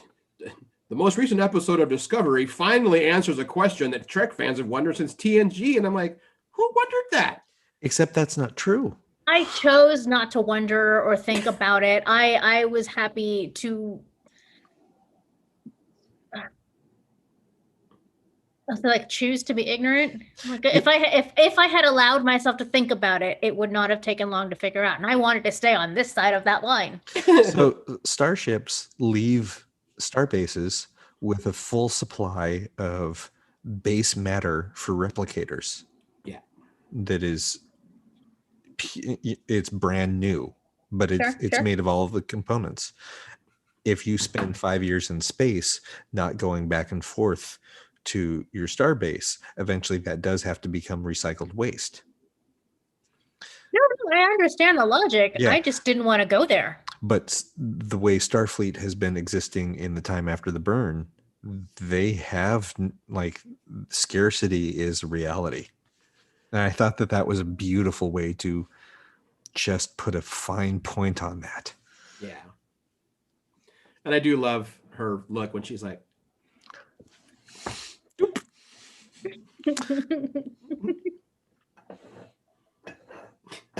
Speaker 1: most recent episode of Discovery finally answers a question that Trek fans have wondered since TNG. And I'm like, who wondered that?
Speaker 2: Except that's not true.
Speaker 3: I chose not to wonder or think about it. I was happy to choose to be ignorant. Like, if I had allowed myself to think about it, it would not have taken long to figure out. And I wanted to stay on this side of that line.
Speaker 2: So starships leave star bases with a full supply of base matter for replicators.
Speaker 1: Yeah.
Speaker 2: That is, it's brand new, but it's made of all of the components. If you spend 5 years in space, not going back and forth to your star base, eventually that does have to become recycled waste.
Speaker 3: I understand the logic.
Speaker 2: Yeah.
Speaker 3: I just didn't want to go there.
Speaker 2: But the way Starfleet has been existing in the time after the burn, they have like scarcity is reality. And I thought that was a beautiful way to just put a fine point on that.
Speaker 1: Yeah. And I do love her look when she's like,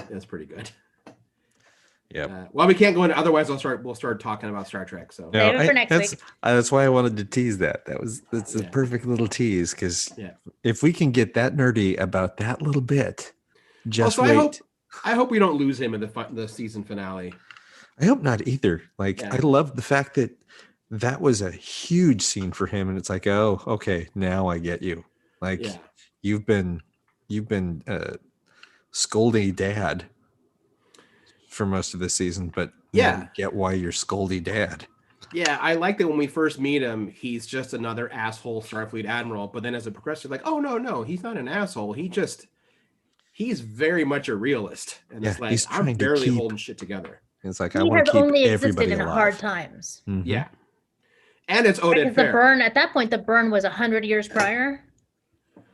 Speaker 1: that's pretty good.
Speaker 2: Yeah.
Speaker 1: Well, we can't go into. Otherwise, we'll start talking about Star Trek. So
Speaker 3: Save it for next week.
Speaker 2: That's why I wanted to tease that. That's a perfect little tease because if we can get that nerdy about that little bit, just wait.
Speaker 1: I hope we don't lose him in the season finale.
Speaker 2: I hope not either. Like I love the fact that was a huge scene for him, and it's like, oh, okay, now I get you. Like you've been scoldy dad for most of the season, but now you get why you're scoldy dad.
Speaker 1: Yeah, I like that when we first meet him, he's just another asshole Starfleet admiral. But then as it progresses, like, oh no, he's not an asshole. He's very much a realist, and it's like I'm barely holding shit together.
Speaker 2: It's like I want to keep
Speaker 3: only
Speaker 2: everybody
Speaker 3: existed in
Speaker 2: alive.
Speaker 3: hard times.
Speaker 2: Mm-hmm.
Speaker 1: Yeah, and it's Oded Fair.
Speaker 3: The burn at that point, the burn was 100 years prior.
Speaker 1: A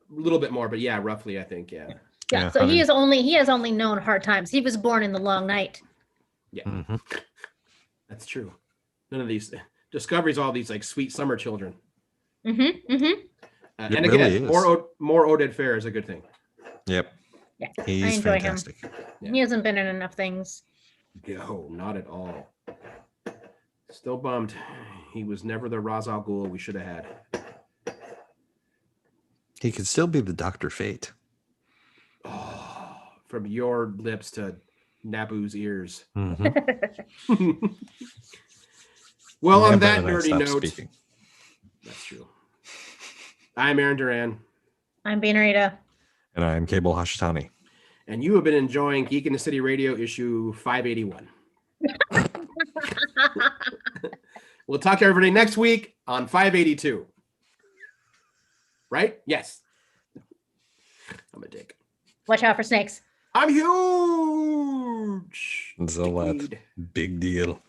Speaker 1: little bit more, but yeah, roughly, I think,
Speaker 3: Yeah, so he has only known hard times. He was born in the long night.
Speaker 1: Yeah, that's true. None of these discoveries, all these like sweet summer children. And again, really more Oded Fair is a good thing.
Speaker 2: Yep.
Speaker 3: Yeah,
Speaker 2: he's
Speaker 3: I enjoy
Speaker 2: fantastic.
Speaker 3: him. Yeah. He hasn't been in enough things.
Speaker 1: No, not at all. Still bummed. He was never the Ra's al Ghul we should have had.
Speaker 2: He could still be the Dr. Fate.
Speaker 1: Oh, from your lips to Naboo's ears.
Speaker 2: Mm-hmm.
Speaker 1: Well, on that nerdy note,
Speaker 2: speaking.
Speaker 1: That's true. I'm Aaron Duran.
Speaker 3: I'm Bean Rita.
Speaker 2: And I'm Cable Hashitani.
Speaker 1: And you have been enjoying Geek in the City Radio issue 581. We'll talk to everybody next week on 582. Right? Yes. I'm a dick.
Speaker 3: Watch out for snakes.
Speaker 1: I'm huge.
Speaker 2: Zolot. Big deal.